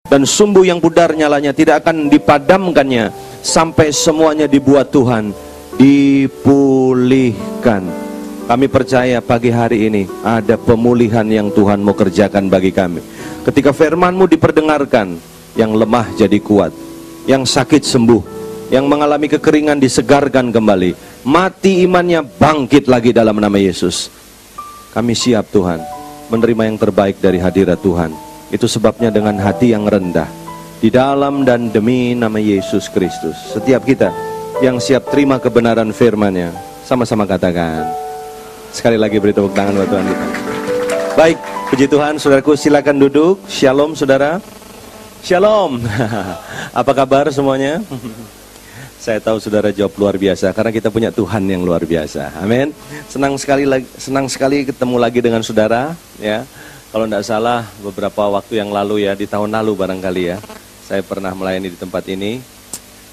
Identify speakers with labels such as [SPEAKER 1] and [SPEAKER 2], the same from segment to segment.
[SPEAKER 1] dan sumbu yang pudar nyalanya, tidak akan dipadamkannya sampai semuanya dibuat Tuhan dipulihkan. Kami percaya pagi hari ini ada pemulihan yang Tuhan mau kerjakan bagi kami. Ketika firman-Mu diperdengarkan, yang lemah jadi kuat, yang sakit sembuh, yang mengalami kekeringan disegarkan kembali, mati imannya bangkit lagi dalam nama Yesus. Kami siap Tuhan menerima yang terbaik dari hadirat Tuhan. Itu sebabnya dengan hati yang rendah, di dalam dan demi nama Yesus Kristus, setiap kita yang siap terima kebenaran firman-Nya, sama-sama katakan. Sekali lagi beri tepuk tangan buat Tuhan kita. Baik, puji Tuhan, saudaraku, silakan duduk. Shalom saudara. Shalom. Apa kabar semuanya? Saya tahu saudara jawab luar biasa karena kita punya Tuhan yang luar biasa. Amin. Senang sekali ketemu lagi dengan saudara, ya. Kalau tidak salah beberapa waktu yang lalu ya, di tahun lalu barangkali ya, saya pernah melayani di tempat ini.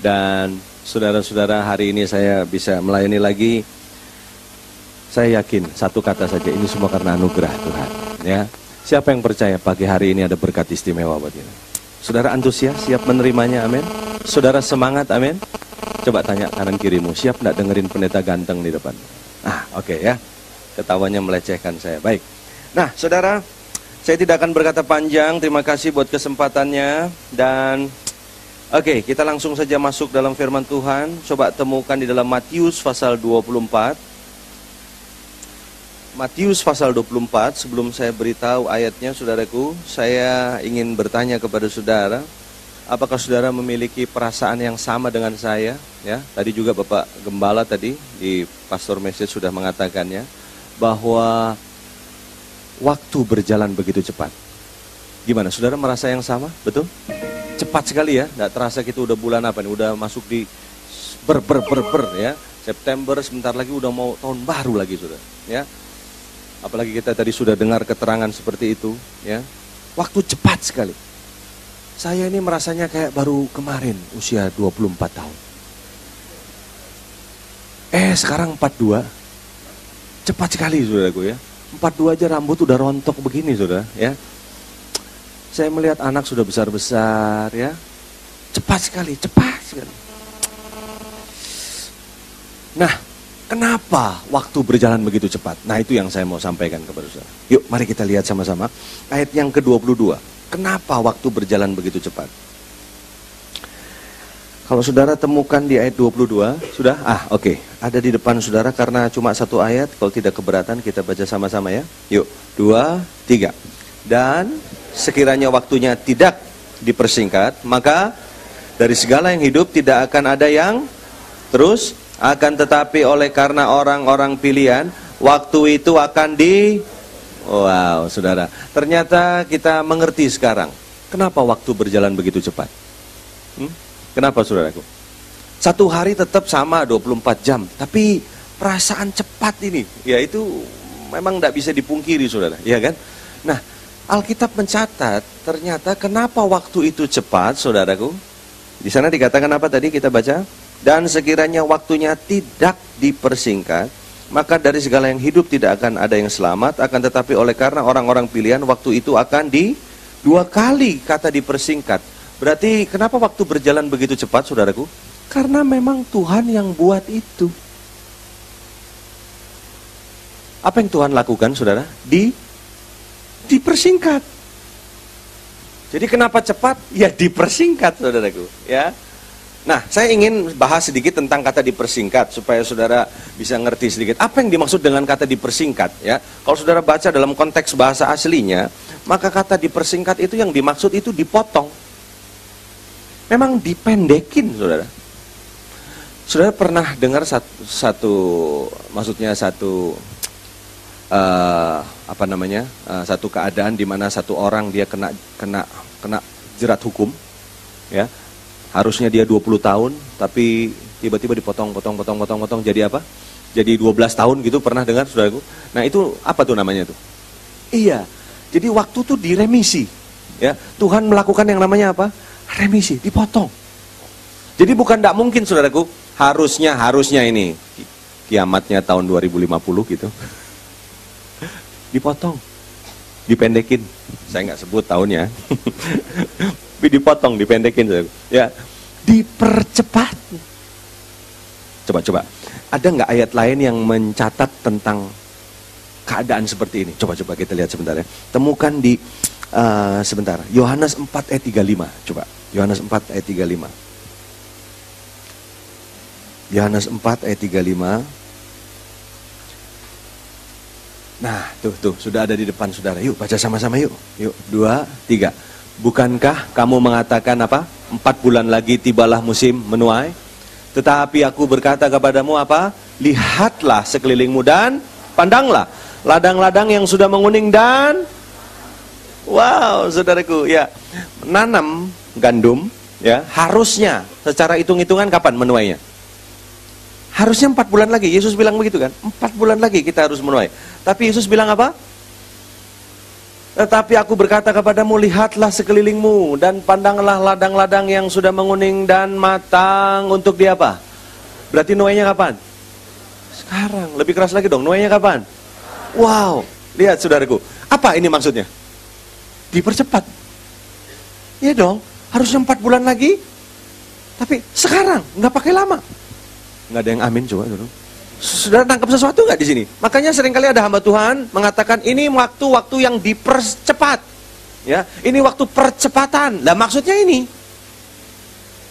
[SPEAKER 1] Dan saudara-saudara, hari ini saya bisa melayani lagi. Saya yakin satu kata saja, ini semua karena anugerah Tuhan, ya. Siapa yang percaya pagi hari ini ada berkat istimewa buat kita? Saudara antusias, siap menerimanya, amin. Saudara semangat, amin. Coba tanya kanan kirimu, siap tidak dengerin pendeta ganteng di depan? Oke, ya. Ketawanya melecehkan saya. Baik. Nah, saudara, saya tidak akan berkata panjang. Terima kasih buat kesempatannya. Dan oke, kita langsung saja masuk dalam firman Tuhan. Coba temukan di dalam Matius pasal 24. Matius pasal 24, sebelum saya beritahu ayatnya, saudaraku, saya ingin bertanya kepada saudara, apakah saudara memiliki perasaan yang sama dengan saya? Ya, tadi juga Bapak Gembala tadi di Pastor Message sudah mengatakannya, bahwa waktu berjalan begitu cepat. Gimana, saudara merasa yang sama? Betul? Cepat sekali ya, nggak terasa kita udah bulan apa nih, udah masuk di ya, September, sebentar lagi udah mau tahun baru lagi, saudara. Ya. Apalagi kita tadi sudah dengar keterangan seperti itu, ya. Waktu cepat sekali. Saya ini merasanya kayak baru kemarin usia 24 tahun. Sekarang 42. Cepat sekali saudaraku ya. 42 aja rambut udah rontok begini saudara, ya. Saya melihat anak sudah besar-besar, ya. Cepat sekali. Nah, kenapa waktu berjalan begitu cepat? Nah, itu yang saya mau sampaikan kepada saudara. Yuk, mari kita lihat sama-sama ayat yang ke-22. Kenapa waktu berjalan begitu cepat? Kalau saudara temukan di ayat 22, sudah? Oke. Ada di depan saudara karena cuma satu ayat. Kalau tidak keberatan kita baca sama-sama ya. Yuk, 2, 3. Dan sekiranya waktunya tidak dipersingkat, maka dari segala yang hidup tidak akan ada yang terus, akan tetapi oleh karena orang-orang pilihan, waktu itu akan Wow, saudara. Ternyata kita mengerti sekarang. Kenapa waktu berjalan begitu cepat? Kenapa saudaraku? Satu hari tetap sama 24 jam, tapi perasaan cepat ini, ya itu memang tidak bisa dipungkiri saudara, ya kan? Nah, Alkitab mencatat ternyata kenapa waktu itu cepat saudaraku? Di sana dikatakan apa tadi kita baca? Dan sekiranya waktunya tidak dipersingkat, maka dari segala yang hidup tidak akan ada yang selamat, akan tetapi oleh karena orang-orang pilihan waktu itu akan dua kali kata dipersingkat. Berarti kenapa waktu berjalan begitu cepat saudaraku? Karena memang Tuhan yang buat itu. Apa yang Tuhan lakukan saudara? Dipersingkat. Jadi kenapa cepat? Ya dipersingkat saudaraku, ya. Nah, saya ingin bahas sedikit tentang kata dipersingkat supaya saudara bisa ngerti sedikit apa yang dimaksud dengan kata dipersingkat, ya. Kalau saudara baca dalam konteks bahasa aslinya, maka kata dipersingkat itu yang dimaksud itu dipotong. Memang dipendekin, saudara. Saudara pernah dengar satu satu keadaan di mana satu orang dia kena jerat hukum, ya. Harusnya dia 20 tahun, tapi tiba-tiba dipotong jadi apa? Jadi 12 tahun gitu, pernah dengar saudaraku? Nah itu apa tuh namanya tuh? Iya, jadi waktu tuh diremisi, ya. Tuhan melakukan yang namanya apa? Remisi, dipotong. Jadi bukan tidak mungkin saudaraku, harusnya ini kiamatnya tahun 2050 gitu. Dipotong, dipendekin. Saya nggak sebut tahunnya. tapi dipotong, dipendekin, saudaraku. Ya, dipercepat. Coba. Ada nggak ayat lain yang mencatat tentang keadaan seperti ini? Coba kita lihat sebentar ya. Temukan di sebentar. Yohanes 4 ayat 35. Coba. Yohanes 4 ayat 35. Yohanes 4 ayat 35. Nah, tuh sudah ada di depan saudara. Yuk baca sama-sama yuk. Yuk, 2, 3. Bukankah kamu mengatakan apa? 4 bulan lagi tibalah musim menuai. Tetapi aku berkata kepadamu apa? Lihatlah sekelilingmu dan pandanglah ladang-ladang yang sudah menguning dan wow, saudaraku, ya, nanam gandum ya, harusnya secara hitung-hitungan kapan menuainya? Harusnya 4 bulan lagi. Yesus bilang begitu kan? 4 bulan lagi kita harus menuai. Tapi Yesus bilang apa? Tetapi aku berkata kepadamu, lihatlah sekelilingmu dan pandanglah ladang-ladang yang sudah menguning dan matang untuk dia apa? Berarti nuainya kapan? Sekarang. Lebih keras lagi dong, nuainya kapan? Wow, lihat saudaraku. Apa ini maksudnya? Dipercepat. Iya dong, harusnya 4 bulan lagi. Tapi sekarang, nggak pakai lama. Nggak ada yang amin, coba dulu. Saudara tangkap sesuatu nggak di sini? Makanya seringkali ada hamba Tuhan mengatakan ini waktu-waktu yang dipercepat, ya. Ini waktu percepatan. Lah maksudnya ini?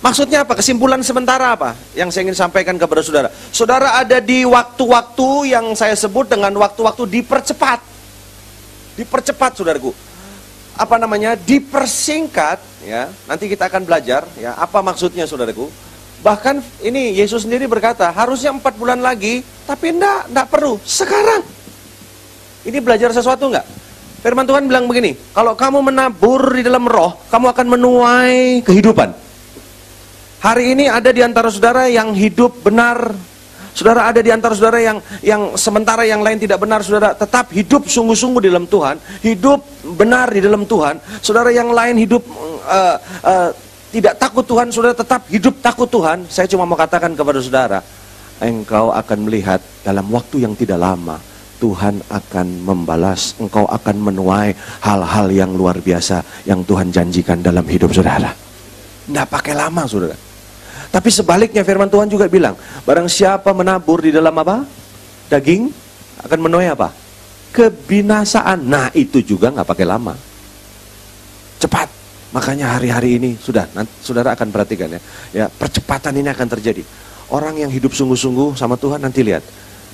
[SPEAKER 1] Maksudnya apa? Kesimpulan sementara apa? Yang saya ingin sampaikan kepada saudara. Saudara ada di waktu-waktu yang saya sebut dengan waktu-waktu dipercepat. Dipercepat, saudaraku. Apa namanya? Dipersingkat, ya. Nanti kita akan belajar, ya. Apa maksudnya, saudaraku? Bahkan ini Yesus sendiri berkata, harusnya 4 bulan lagi, tapi enggak perlu, sekarang. Ini belajar sesuatu enggak? Firman Tuhan bilang begini, kalau kamu menabur di dalam roh, kamu akan menuai kehidupan. Hari ini ada di antara saudara yang hidup benar. Saudara ada di antara saudara yang sementara yang lain tidak benar, saudara tetap hidup sungguh-sungguh di dalam Tuhan, hidup benar di dalam Tuhan. Saudara yang lain hidup tidak takut Tuhan, saudara tetap hidup takut Tuhan. Saya cuma mau katakan kepada saudara, engkau akan melihat dalam waktu yang tidak lama, Tuhan akan membalas, engkau akan menuai hal-hal yang luar biasa yang Tuhan janjikan dalam hidup saudara. Tidak pakai lama, saudara. Tapi sebaliknya firman Tuhan juga bilang, barang siapa menabur di dalam apa? Daging, akan menuai apa? Kebinasaan. Nah itu juga nggak pakai lama. Cepat. Makanya hari-hari ini sudah, nanti saudara akan perhatikan ya. Ya, percepatan ini akan terjadi. Orang yang hidup sungguh-sungguh sama Tuhan, nanti lihat,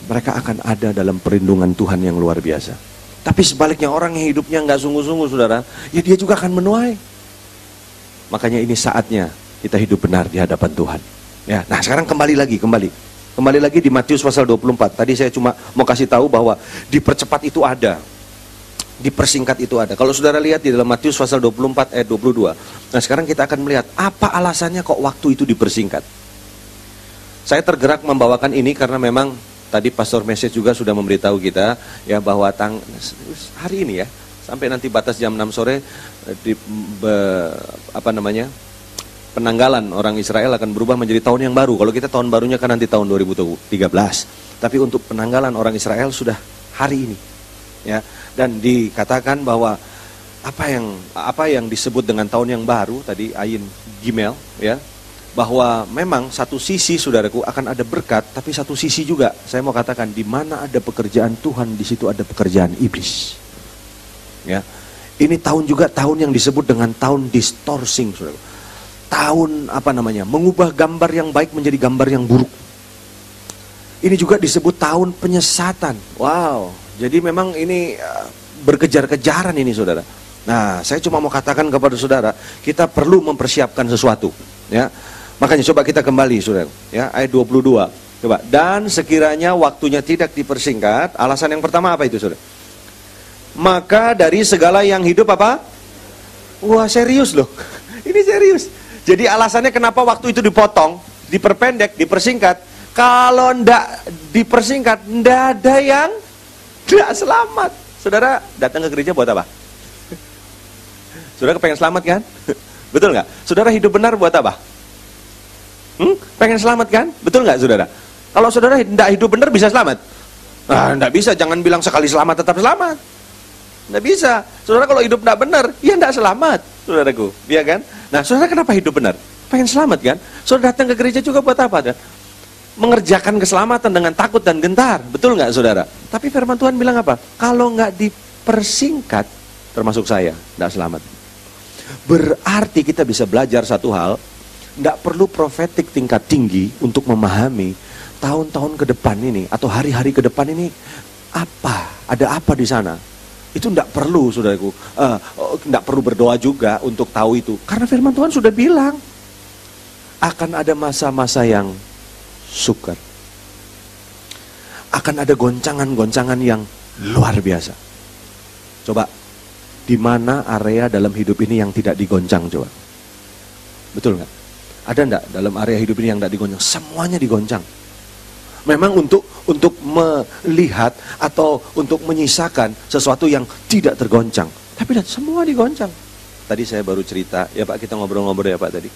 [SPEAKER 1] mereka akan ada dalam perlindungan Tuhan yang luar biasa. Tapi sebaliknya orang yang hidupnya nggak sungguh-sungguh, saudara, ya dia juga akan menuai. Makanya ini saatnya kita hidup benar di hadapan Tuhan. Ya, nah sekarang kembali lagi di Matius pasal 24. Tadi saya cuma mau kasih tahu bahwa dipercepat itu ada. Dipersingkat itu ada. Kalau saudara lihat di dalam Matius pasal 24 ayat 22. Nah sekarang kita akan melihat apa alasannya kok waktu itu dipersingkat. Saya tergerak membawakan ini karena memang tadi Pastor Message juga sudah memberitahu kita ya bahwa hari ini ya sampai nanti batas jam 6 sore penanggalan orang Israel akan berubah menjadi tahun yang baru. Kalau kita tahun barunya kan nanti tahun 2013. Tapi untuk penanggalan orang Israel sudah hari ini. Ya, dan dikatakan bahwa apa yang disebut dengan tahun yang baru tadi Ayin Gimel ya, bahwa memang satu sisi saudaraku akan ada berkat, tapi satu sisi juga saya mau katakan di mana ada pekerjaan Tuhan di situ ada pekerjaan iblis. Ya. Ini tahun juga tahun yang disebut dengan tahun distorting, saudaraku. Tahun mengubah gambar yang baik menjadi gambar yang buruk. Ini juga disebut tahun penyesatan. Wow. Jadi memang ini berkejar-kejaran ini saudara. Nah saya cuma mau katakan kepada saudara, kita perlu mempersiapkan sesuatu ya. Makanya coba kita kembali saudara ya, ayat 22. Coba, dan sekiranya waktunya tidak dipersingkat, alasan yang pertama apa itu saudara? Maka dari segala yang hidup apa? Wah serius loh. Ini serius. Jadi alasannya kenapa waktu itu dipotong, diperpendek, dipersingkat. Kalau ndak dipersingkat, ndak ada yang tidak selamat. Saudara datang ke gereja buat apa? Saudara pengen selamat kan? Betul nggak? Saudara hidup benar buat apa? Pengen selamat kan? Betul nggak saudara? Kalau saudara tidak hidup benar bisa selamat? Nah, nggak bisa, jangan bilang sekali selamat tetap selamat. Nggak bisa. Saudara kalau hidup nggak benar, ya nggak selamat, saudaraku. Iya kan? Nah, saudara kenapa hidup benar? Pengen selamat kan? Saudara datang ke gereja juga buat apa? Kan? Mengerjakan keselamatan dengan takut dan gentar. Betul nggak, saudara? Tapi firman Tuhan bilang apa? Kalau nggak dipersingkat, termasuk saya, nggak selamat. Berarti kita bisa belajar satu hal, nggak perlu profetik tingkat tinggi untuk memahami tahun-tahun ke depan ini, atau hari-hari ke depan ini, ada apa di sana. Itu tidak perlu, saudaraku. Tidak perlu berdoa juga untuk tahu itu. Karena firman Tuhan sudah bilang, akan ada masa-masa yang sukar. Akan ada goncangan-goncangan yang luar biasa. Coba, di mana area dalam hidup ini yang tidak digoncang, coba? Betul nggak? Ada enggak dalam area hidup ini yang tidak digoncang? Semuanya digoncang. Memang untuk melihat atau untuk menyisakan sesuatu yang tidak tergoncang. Tapi semua digoncang. Tadi saya baru cerita, ya Pak, kita ngobrol-ngobrol ya Pak tadi.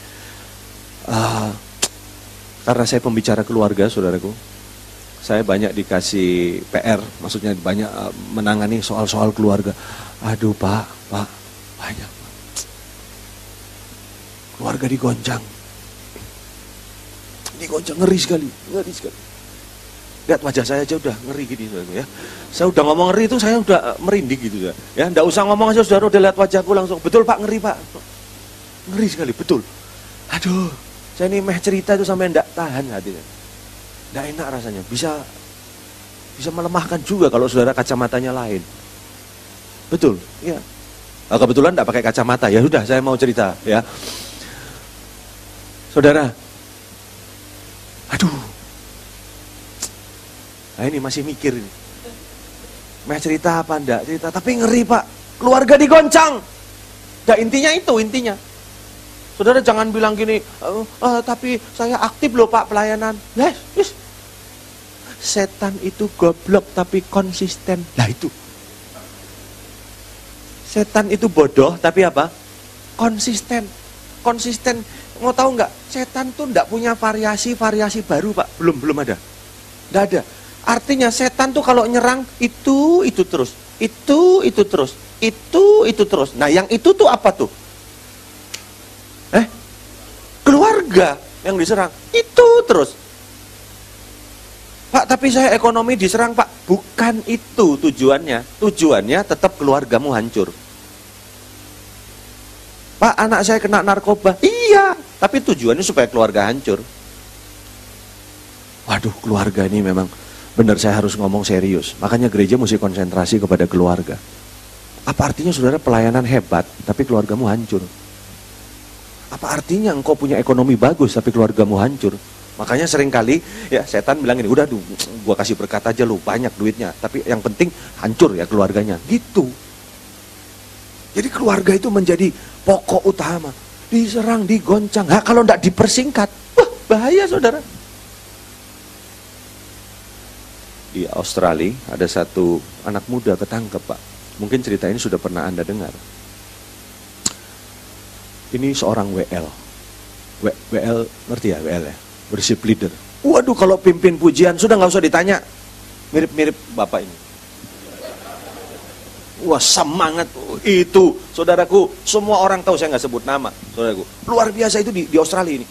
[SPEAKER 1] Karena saya pembicara keluarga, saudaraku, saya banyak dikasih PR, maksudnya banyak menangani soal-soal keluarga. Aduh Pak, banyak Pak. Keluarga digoncang, ngeri sekali. Lihat wajah saya aja udah ngeri gitu ya. Saya udah ngomong ngeri itu saya udah merinding gitu ya. Ya, enggak usah ngomong aja saudara udah lihat wajahku langsung. Betul Pak, ngeri Pak. Ngeri sekali, betul. Aduh, saya ini meh cerita itu sampai enggak tahan hatinya. Enggak enak rasanya. Bisa melemahkan juga kalau saudara kacamatanya lain. Betul, iya. Kebetulan enggak pakai kacamata. Ya sudah, saya mau cerita ya. Saudara. Aduh. Nah ini masih mikir ini. Meh cerita apa enggak? Cerita, tapi ngeri Pak. Keluarga digoncang. Nah intinya. Saudara jangan bilang gini, tapi saya aktif loh Pak pelayanan. Yes. Setan itu goblok tapi konsisten. Nah itu. Setan itu bodoh tapi apa? Konsisten. Mau tahu nggak? Setan tuh enggak punya variasi baru Pak. Belum ada. Enggak ada. Artinya setan tuh kalau nyerang itu terus. Itu terus. Nah, yang itu tuh apa tuh? Keluarga yang diserang. Itu terus. Pak, tapi saya ekonomi diserang, Pak. Bukan itu tujuannya. Tujuannya tetap keluargamu hancur. Pak, anak saya kena narkoba. Iya, tapi tujuannya supaya keluarga hancur. Waduh, keluarga ini memang benar, saya harus ngomong serius. Makanya gereja mesti konsentrasi kepada keluarga. Apa artinya saudara pelayanan hebat, tapi keluargamu hancur? Apa artinya engkau punya ekonomi bagus, tapi keluargamu hancur? Makanya seringkali ya setan bilang ini, udah gua kasih berkat aja lu, banyak duitnya. Tapi yang penting hancur ya keluarganya. Gitu. Jadi keluarga itu menjadi pokok utama. Diserang, digoncang. Kalau enggak dipersingkat, wah bahaya saudara. Di Australia ada satu anak muda ketangkep Pak. Mungkin cerita ini sudah pernah Anda dengar. Ini seorang WL. WL, ngerti ya WL ya? Worship leader. Waduh, kalau pimpin pujian sudah nggak usah ditanya. Mirip-mirip Bapak ini. Wah semangat itu, saudaraku. Semua orang tahu, saya nggak sebut nama, saudaraku. Luar biasa itu di Australia ini,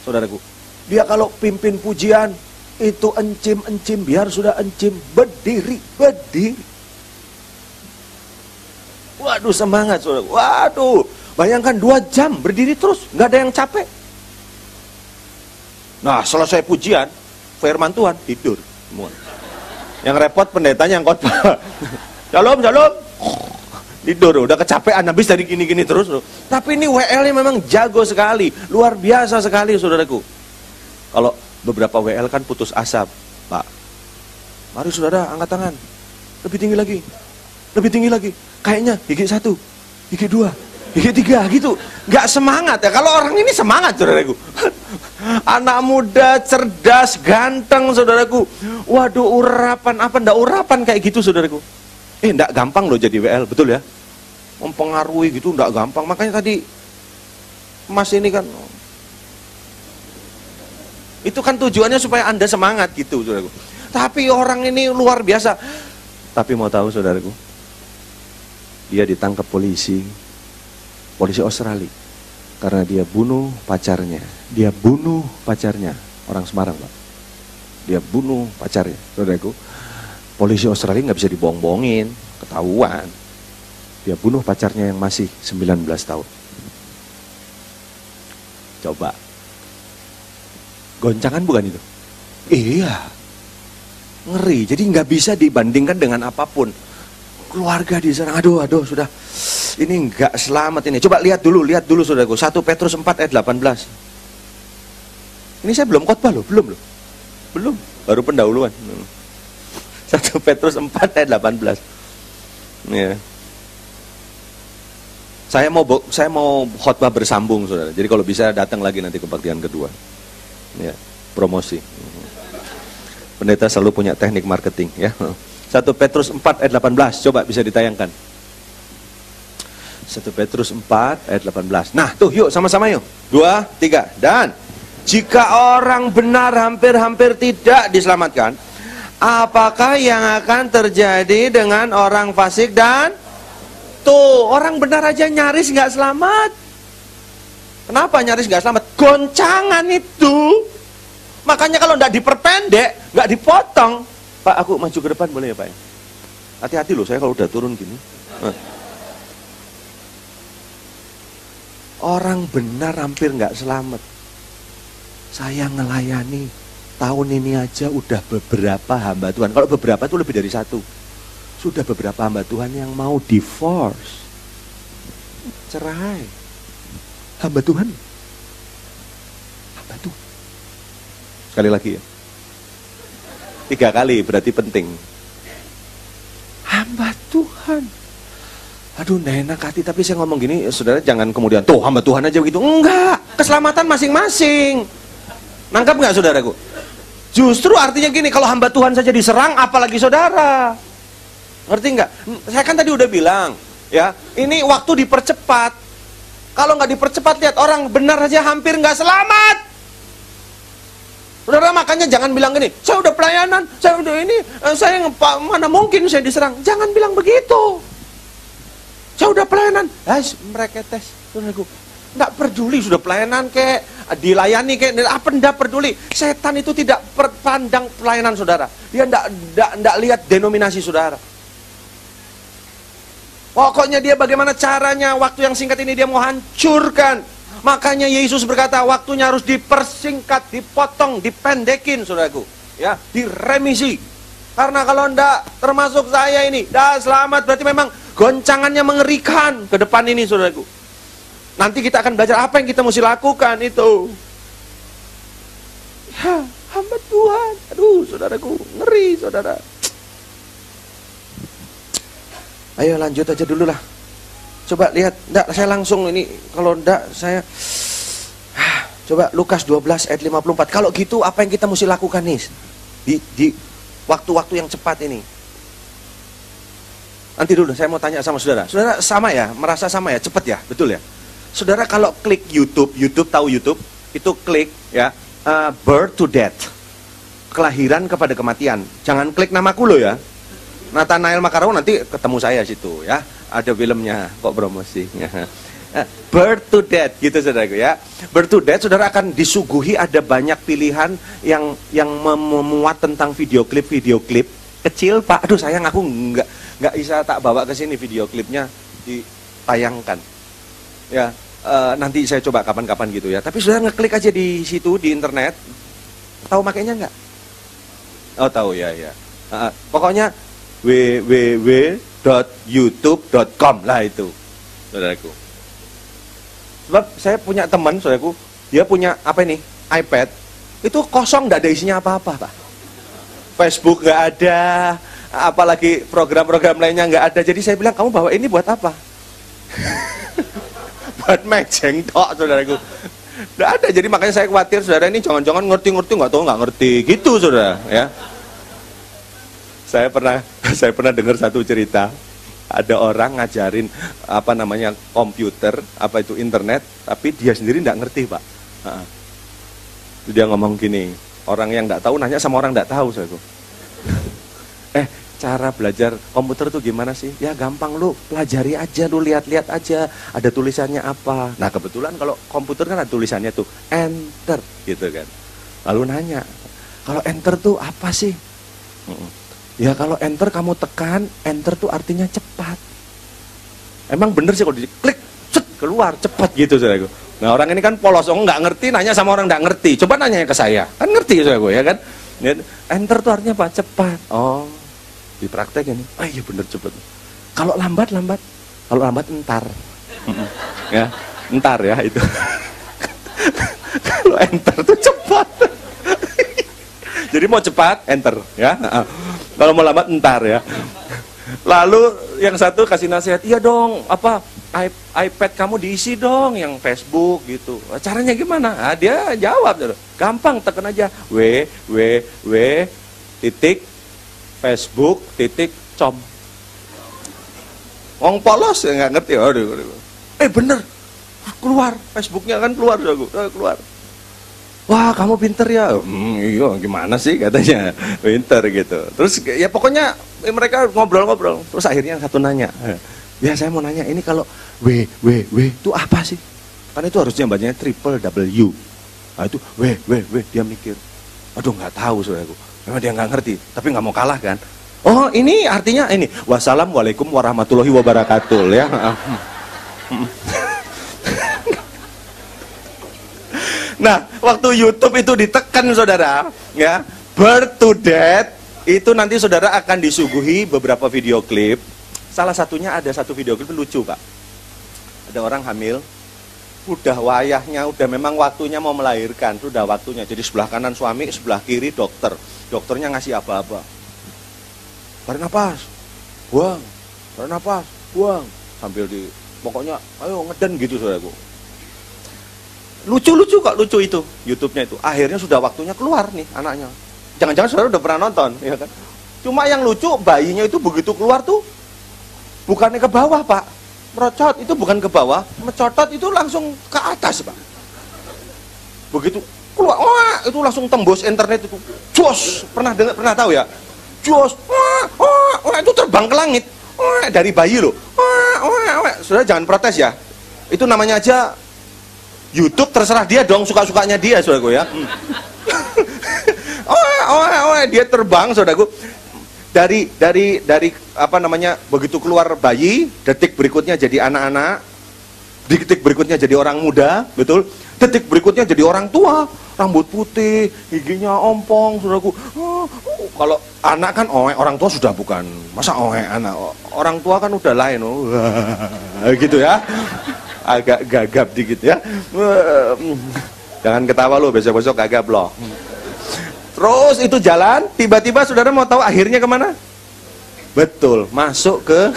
[SPEAKER 1] saudaraku. Dia kalau pimpin pujian, itu encim, biar sudah encim, berdiri. Waduh semangat saudara. Waduh, bayangkan 2 jam berdiri terus, nggak ada yang capek. Nah selesai pujian, firman Tuhan, tidur semua. Yang repot pendetanya yang khotbah. Shalom. Tidur, udah kecapean, habis dari gini-gini terus. Tapi ini WL ini memang jago sekali, luar biasa sekali saudaraku. Kalau beberapa WL kan putus asa, Pak. Mari saudara angkat tangan. Lebih tinggi lagi. Kayaknya gigi 1, gigi 2, gigi 3 gitu. Gak semangat ya. Kalau orang ini semangat saudaraku. Anak muda, cerdas, ganteng saudaraku. Waduh, urapan apa ndak urapan kayak gitu saudaraku. Ndak gampang loh jadi WL, betul ya? Mempengaruhi gitu ndak gampang. Makanya tadi Mas ini kan itu kan tujuannya supaya Anda semangat gitu saudaraku. Tapi orang ini luar biasa. Tapi mau tahu saudaraku, Dia ditangkap polisi Australia karena dia bunuh pacarnya. Dia bunuh pacarnya, orang Semarang, Pak. Dia bunuh pacarnya, saudaraku. Polisi Australia nggak bisa dibohong-bohongin, ketahuan. Dia bunuh pacarnya yang masih 19 tahun. Coba. Goncangan bukan itu? Iya. Ngeri, jadi nggak bisa dibandingkan dengan apapun. Keluarga di sana, aduh, sudah. Ini nggak selamat ini. Coba lihat dulu saudaraku. 1 Petrus 4 ayat 18. Ini saya belum khotbah loh, belum. Baru pendahuluan. 1 Petrus 4 ayat 18. Ya. Saya mau khotbah bersambung, saudara. Jadi kalau bisa datang lagi nanti ke bagian kedua. Ya, promosi. Pendeta selalu punya teknik marketing, ya. 1 Petrus 4 ayat 18. Coba bisa ditayangkan. 1 Petrus 4 ayat 18. Nah, tuh yuk sama-sama yuk. 2, 3. Dan jika orang benar hampir-hampir tidak diselamatkan, apakah yang akan terjadi dengan orang fasik dan tuh orang benar aja nyaris nggak selamat. Kenapa nyaris nggak selamat? Goncangan itu. Makanya kalau nggak diperpendek, nggak dipotong. Pak, aku maju ke depan boleh ya, Pak? Hati-hati loh, saya kalau udah turun gini. Orang benar hampir nggak selamat. Saya ngelayani tahun ini aja udah beberapa hamba Tuhan. Kalau beberapa itu lebih dari 1. Sudah beberapa hamba Tuhan yang mau divorce, cerai. Hamba Tuhan. Sekali lagi ya. 3 kali berarti penting. Hamba Tuhan. Aduh, nggak enak hati, tapi saya ngomong gini, saudara jangan kemudian, tuh hamba Tuhan aja begitu. Enggak, keselamatan masing-masing. Nangkap nggak saudaraku? Justru artinya gini, kalau hamba Tuhan saja diserang, apalagi saudara. Ngerti nggak? Saya kan tadi udah bilang, ya, ini waktu dipercepat. Kalau nggak dipercepat, lihat orang benar aja hampir nggak selamat. Saudara, makanya jangan bilang gini, saya udah pelayanan, saya udah ini, saya mana mungkin saya diserang. Jangan bilang begitu. Saya udah pelayanan, mereka tes, saudaraku. Nggak peduli sudah pelayanan kayak dilayani kayak apa, nggak peduli. Setan itu tidak pandang pelayanan saudara. Dia nggak lihat denominasi saudara. Pokoknya dia bagaimana caranya, waktu yang singkat ini dia mau hancurkan. Makanya Yesus berkata waktunya harus dipersingkat, dipotong, dipendekin saudaraku. Ya, diremisi. Karena kalau ndak termasuk saya ini, dah selamat, berarti memang goncangannya mengerikan ke depan ini saudaraku. Nanti kita akan belajar apa yang kita mesti lakukan itu. Ya, hamba Tuhan. Aduh, saudaraku, ngeri saudara. Ayo lanjut aja dulu lah. Coba lihat, enggak, saya langsung ini, kalau enggak saya coba Lukas 12 ayat 54. Kalau gitu apa yang kita mesti lakukan nih di waktu-waktu yang cepat ini? Nanti dulu saya mau tanya sama saudara. Saudara sama ya, merasa sama ya, cepat ya, betul ya? Saudara kalau klik YouTube tahu YouTube, itu klik ya, birth to death, kelahiran kepada kematian. Jangan klik namaku loh ya. Nathanael Makarau, nanti ketemu saya situ ya. Ada filmnya, kok promosi. Birth to death gitu saudaraku ya. Birth to death, saudara akan disuguhi ada banyak pilihan yang memuat tentang video klip kecil, Pak. Aduh sayang, aku nggak bisa tak bawa ke sini video klipnya ditayangkan. Ya, nanti saya coba kapan-kapan gitu ya. Tapi saudara ngeklik aja di situ di internet. Tahu makainya nggak? Oh tahu ya. Pokoknya www.youtube.com lah itu, saudaraku. Sebab saya punya teman, saudaraku, dia punya apa ini, iPad, itu kosong, nggak ada isinya apa-apa, Pak. Facebook nggak ada, apalagi program-program lainnya nggak ada. Jadi saya bilang, kamu bawa ini buat apa? Buat mejeng tok, saudaraku. Nggak ada. Jadi makanya saya khawatir, saudara ini jangan-jangan ngerti-ngerti, nggak tahu nggak ngerti, gitu, saudara, ya. Saya pernah dengar satu cerita, ada orang ngajarin apa namanya komputer, apa itu internet, tapi dia sendiri nggak ngerti, Pak. Dia ngomong gini, orang yang nggak tahu nanya sama orang nggak tahu, saya cara belajar komputer tuh gimana sih? Ya gampang, lu pelajari aja, lu lihat-lihat aja ada tulisannya apa. Nah kebetulan kalau komputer kan ada tulisannya tuh enter gitu kan. Lalu nanya, kalau enter tuh apa sih? Ya kalau enter kamu tekan, enter tuh artinya cepat. Emang bener sih kalau diklik, cet, keluar cepat gitu saudaraku. Nah orang ini kan polos, nggak ngerti, nanya sama orang nggak ngerti. Coba nanya ke saya, kan ngerti saudaraku ya kan? Enter tuh artinya apa? Cepat. Oh. Dipraktek ini, iya bener cepet. Kalau lambat, kalau lambat entar, ya entar ya itu. Kalau enter tuh cepat. Jadi mau cepat enter, ya. Kalau mau lambat entar ya. Lalu yang satu kasih nasihat, iya dong, apa iPad kamu diisi dong yang Facebook gitu. Caranya gimana? Nah, dia jawab, gampang, tekan aja titik Facebook.com. Wong polos ya nggak ngerti. Aduh. Bener, keluar Facebooknya kan keluar, keluar. Wah kamu pinter ya. Iya gimana sih katanya pinter gitu. Terus ya pokoknya mereka ngobrol. Terus akhirnya satu nanya. Ya saya mau nanya ini kalau W itu apa sih? Kan itu harusnya bacanya triple W. Nah itu W dia mikir. Aduh nggak tahu saudaraku. Memang dia nggak ngerti, tapi nggak mau kalah kan. Oh ini artinya ini. Wassalamualaikum warahmatullahi wabarakatuh ya. Nah waktu YouTube itu ditekan saudara, ya birth to death itu nanti saudara akan disuguhi beberapa video klip. Salah satunya ada satu video klip lucu pak. Ada orang hamil. Udah wayahnya, udah memang waktunya mau melahirkan, sudah waktunya. Jadi sebelah kanan suami, sebelah kiri dokter. Dokternya ngasih apa-apa. Tarik napas, buang. Tarik napas, buang. Sambil pokoknya, ayo ngeden gitu saudaraku. Lucu kok, lucu itu, YouTube-nya itu. Akhirnya sudah waktunya keluar nih anaknya. Jangan-jangan saudara udah pernah nonton, ya kan? Cuma yang lucu, bayinya itu begitu keluar tuh, bukannya ke bawah pak. Merocot itu bukan ke bawah, mencotot itu langsung ke atas pak. Begitu keluar, wah itu langsung tembus internet itu, jos, pernah tahu ya, jos, wah itu terbang ke langit, wah dari bayi loh, wah. Saudara jangan protes ya, itu namanya aja YouTube, terserah dia dong, suka-sukanya dia saudaraku ya. Dia terbang saudaraku. Dari apa namanya, begitu keluar bayi, detik berikutnya jadi anak-anak, detik berikutnya jadi orang muda, betul, detik berikutnya jadi orang tua, rambut putih, giginya ompong, saudaraku. Kalau anak kan orang tua sudah bukan, masa anak, orang tua kan udah lain, gitu ya, agak gagap dikit ya. Jangan ketawa lo, besok-besok gagap loh. Terus itu jalan, tiba-tiba saudara mau tahu akhirnya kemana? Betul, masuk ke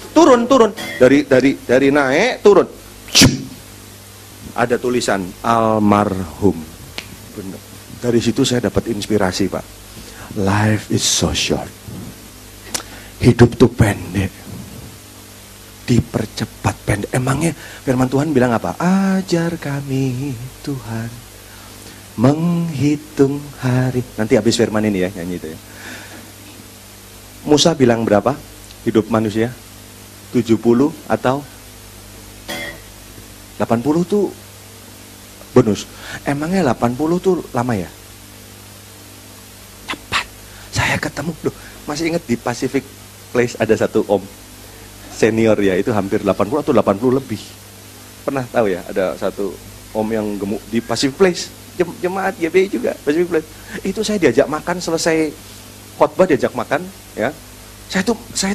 [SPEAKER 1] turun dari naik turun. Ada tulisan almarhum. Bener. Dari situ saya dapat inspirasi pak. Life is so short. Hidup tuh pendek. Dipercepat pendek. Emangnya firman Tuhan bilang apa? Ajar kami Tuhan menghitung hari. Nanti habis firman ini ya, nyanyi itu ya. Musa bilang berapa hidup manusia? 70 atau 80 tuh bonus. Emangnya 80 tuh lama ya? Cepat. Saya ketemu loh, masih ingat di Pacific Place ada satu om senior ya, itu hampir 80 atau 80 lebih. Pernah tahu ya, ada satu om yang gemuk di Pacific Place. Jemaat YBI juga Pacific Place. Itu saya diajak makan, selesai khotbah diajak makan ya. Saya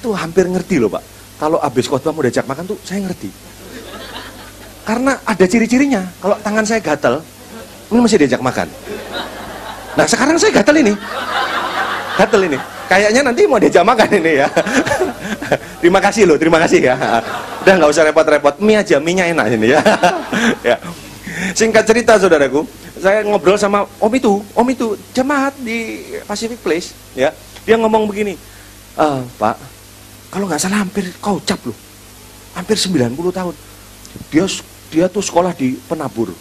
[SPEAKER 1] tuh hampir ngerti loh pak. Kalau habis khotbah mau diajak makan tuh saya ngerti. Karena ada ciri-cirinya. Kalau tangan saya gatel, ini masih diajak makan. Nah sekarang saya gatel ini. Kayaknya nanti mau diajak makan ini ya. Terima kasih loh, terima kasih ya. Udah nggak usah repot-repot, mie aja, mie-nya enak ini ya. Ya. Singkat cerita saudaraku, saya ngobrol sama om itu jemaat di Pacific Place ya. Dia ngomong begini, Pak, kalau nggak salah hampir kocap loh, hampir 90 tahun. Dia tuh sekolah di Penabur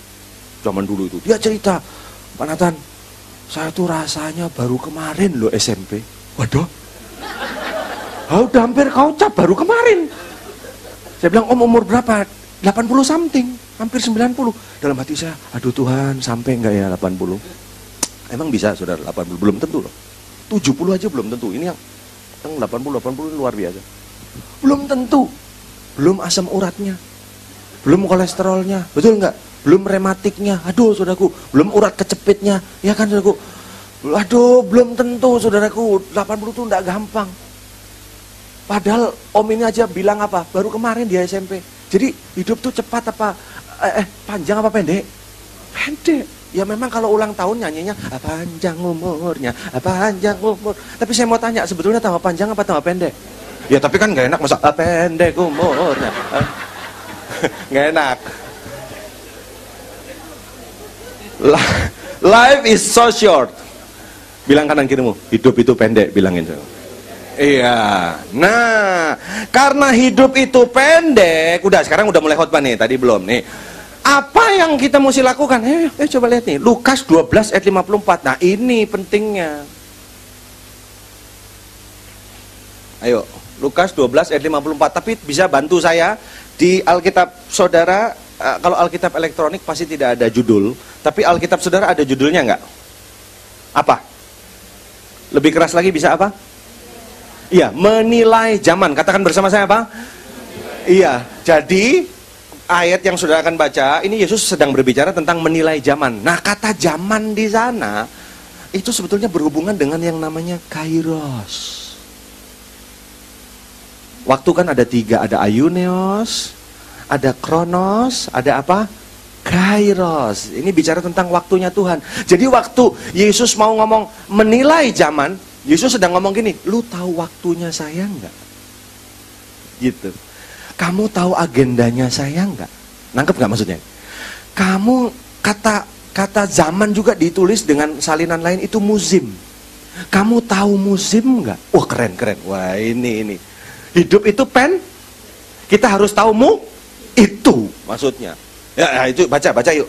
[SPEAKER 1] zaman dulu itu. Dia cerita, Pak Nathan, saya tuh rasanya baru kemarin loh SMP. Waduh, Oh, udah hampir kau cap baru kemarin. Saya bilang, Om umur berapa? 80 something, hampir 90. Dalam hati saya, aduh Tuhan, sampai enggak ya 80? Emang bisa saudara 80? Belum tentu loh. 70 aja belum tentu. Ini yang 80 luar biasa. Belum tentu. Belum asam uratnya. Belum kolesterolnya. Betul enggak? Belum rematiknya. Aduh saudaraku, belum urat kecepitnya. Ya kan saudaraku? Aduh, belum tentu saudaraku. 80 itu enggak gampang. Padahal Om ini aja bilang apa? Baru kemarin di SMP. Jadi hidup tuh cepat apa? Panjang apa pendek? Pendek. Ya memang kalau ulang tahun nyanyinya panjang umurnya, panjang umur. Tapi saya mau tanya, sebetulnya tambah panjang apa tambah pendek? Ya tapi kan gak enak masa pendek umurnya. Gak enak. Life is so short. Bilang kanan kirimu, hidup itu pendek, bilangin. Iya. Nah, karena hidup itu pendek, udah sekarang udah mulai khotbah nih, tadi belum nih. Apa yang kita mesti lakukan? Coba lihat nih, Lukas 12 ayat 54. Nah, ini pentingnya. Ayo, Lukas 12 ayat 54. Tapi bisa bantu saya di Alkitab saudara. Kalau Alkitab elektronik pasti tidak ada judul, tapi Alkitab saudara ada judulnya nggak? Apa? Lebih keras lagi bisa apa? Iya, menilai zaman. Katakan bersama saya apa? Iya, jadi ayat yang saudara akan baca, ini Yesus sedang berbicara tentang menilai zaman. Nah, kata zaman di sana, itu sebetulnya berhubungan dengan yang namanya kairos. Waktu kan ada 3, ada aiuneos, ada kronos, ada apa? Kairos. Ini bicara tentang waktunya Tuhan. Jadi waktu Yesus mau ngomong menilai zaman, Yesus sedang ngomong gini, lu tahu waktunya saya enggak? Gitu. Kamu tahu agendanya saya enggak? Nangkep enggak maksudnya? Kamu kata zaman juga ditulis dengan salinan lain itu musim. Kamu tahu musim enggak? Wah keren. Wah ini. Hidup itu kita harus tahu itu maksudnya. Ya itu baca yuk.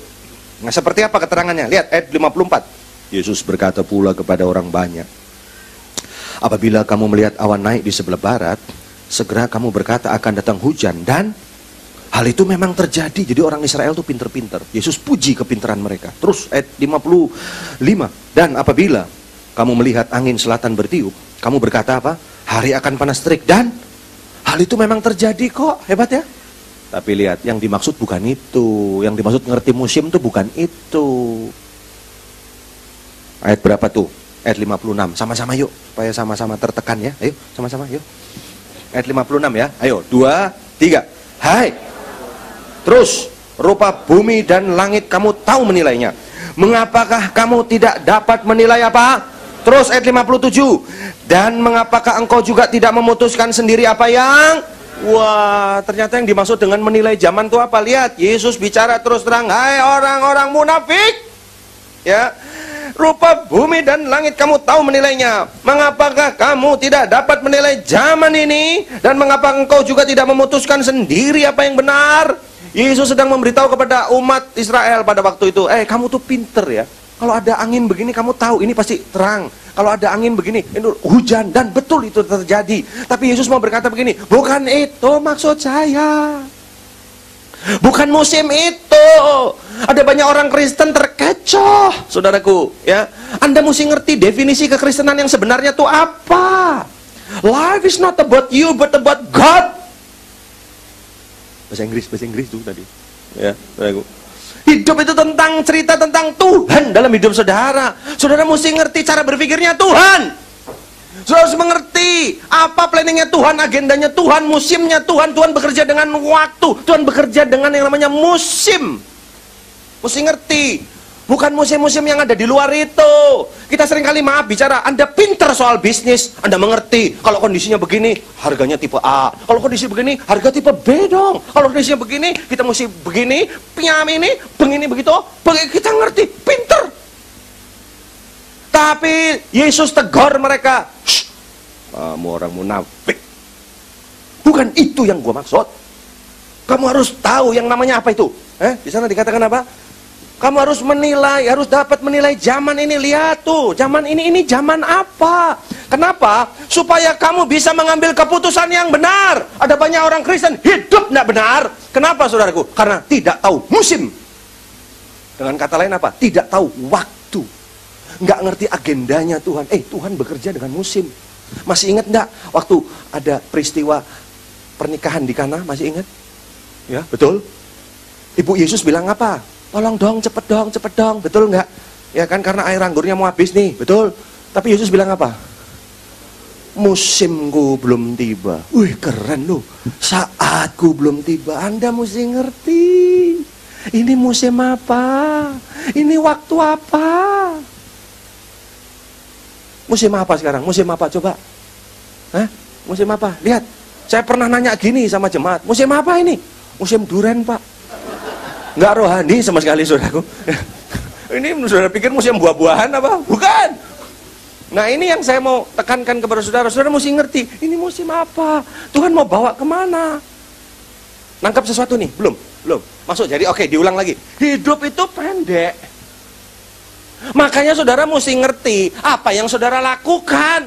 [SPEAKER 1] Nah seperti apa keterangannya? Lihat ayat 54. Yesus berkata pula kepada orang banyak, apabila kamu melihat awan naik di sebelah barat, segera kamu berkata akan datang hujan, dan hal itu memang terjadi. Jadi orang Israel itu pinter-pinter. Yesus puji kepintaran mereka. Terus ayat 55. Dan apabila kamu melihat angin selatan bertiup, kamu berkata apa? Hari akan panas terik, dan hal itu memang terjadi kok. Hebat ya. Tapi lihat, yang dimaksud bukan itu. Yang dimaksud ngerti musim itu bukan itu. Ayat berapa tuh? Ayat 56. Sama-sama yuk, supaya sama-sama tertekan ya. Ayo, sama-sama yuk. Ayat 56 ya. Ayo, 2, 3. Hai. Terus, rupa bumi dan langit kamu tahu menilainya. Mengapakah kamu tidak dapat menilai apa? Terus ayat 57. Dan mengapakah engkau juga tidak memutuskan sendiri apa yang... Wah, ternyata yang dimaksud dengan menilai zaman itu apa? Lihat, Yesus bicara terus terang, hai orang-orang munafik. Ya. Rupa bumi dan langit kamu tahu menilainya. Mengapakah kamu tidak dapat menilai zaman ini? Dan mengapa engkau juga tidak memutuskan sendiri apa yang benar? Yesus sedang memberitahu kepada umat Israel pada waktu itu, kamu tuh pinter ya. Kalau ada angin begini kamu tahu ini pasti terang. Kalau ada angin begini itu hujan, dan betul itu terjadi. Tapi Yesus mau berkata begini, bukan itu maksud saya. Bukan musim itu. Ada banyak orang Kristen terkecoh, saudaraku, ya. Anda mesti ngerti definisi kekristenan yang sebenarnya itu apa. Life is not about you but about God. Bahasa Inggris tuh tadi. Ya, saudaraku. Hidup itu tentang cerita tentang Tuhan dalam hidup saudara. Saudara mesti ngerti cara berpikirnya Tuhan. Saudara harus mengerti apa planningnya Tuhan, agendanya Tuhan, musimnya Tuhan. Tuhan bekerja dengan waktu. Tuhan bekerja dengan yang namanya musim. Mesti ngerti. Bukan musim-musim yang ada di luar itu. Kita seringkali maaf bicara, Anda pintar soal bisnis, Anda mengerti. Kalau kondisinya begini, harganya tipe A. Kalau kondisi begini, harga tipe B dong. Kalau kondisinya begini, kita mesti begini, piam ini, begini begitu. Kita ngerti, pintar. Tapi Yesus tegur mereka, kamu orang munafik. Bukan itu yang gua maksud. Kamu harus tahu yang namanya apa itu. Di sana dikatakan apa? Kamu harus menilai, harus dapat menilai zaman ini. Lihat tuh, zaman ini zaman apa? Kenapa? Supaya kamu bisa mengambil keputusan yang benar. Ada banyak orang Kristen hidup tidak benar. Kenapa saudaraku? Karena tidak tahu musim. Dengan kata lain apa? Tidak tahu waktu. Nggak ngerti agendanya Tuhan. Tuhan bekerja dengan musim. Masih ingat enggak waktu ada peristiwa pernikahan di Kana? Masih ingat? Ya, betul. Ibu Yesus bilang apa? Tolong dong, cepet dong. Betul enggak? Ya kan, karena air anggurnya mau habis nih. Betul. Tapi Yesus bilang apa? Musimku belum tiba. Wih, keren loh. Saatku belum tiba. Anda mesti ngerti. Ini musim apa? Ini waktu apa? Musim apa sekarang? Musim apa coba? Hah? Musim apa? Lihat. Saya pernah nanya gini sama jemaat. Musim apa ini? Musim duren, Pak. Nggak rohani sama sekali, saudaraku. Ini saudara pikir musim buah-buahan apa? Bukan. Nah, ini yang saya mau tekankan kepada saudara. Saudara mesti ngerti, ini musim apa? Tuhan mau bawa kemana? Nangkap sesuatu nih? Belum? Masuk jadi, oke, diulang lagi. Hidup itu pendek. Makanya saudara mesti ngerti apa yang saudara lakukan.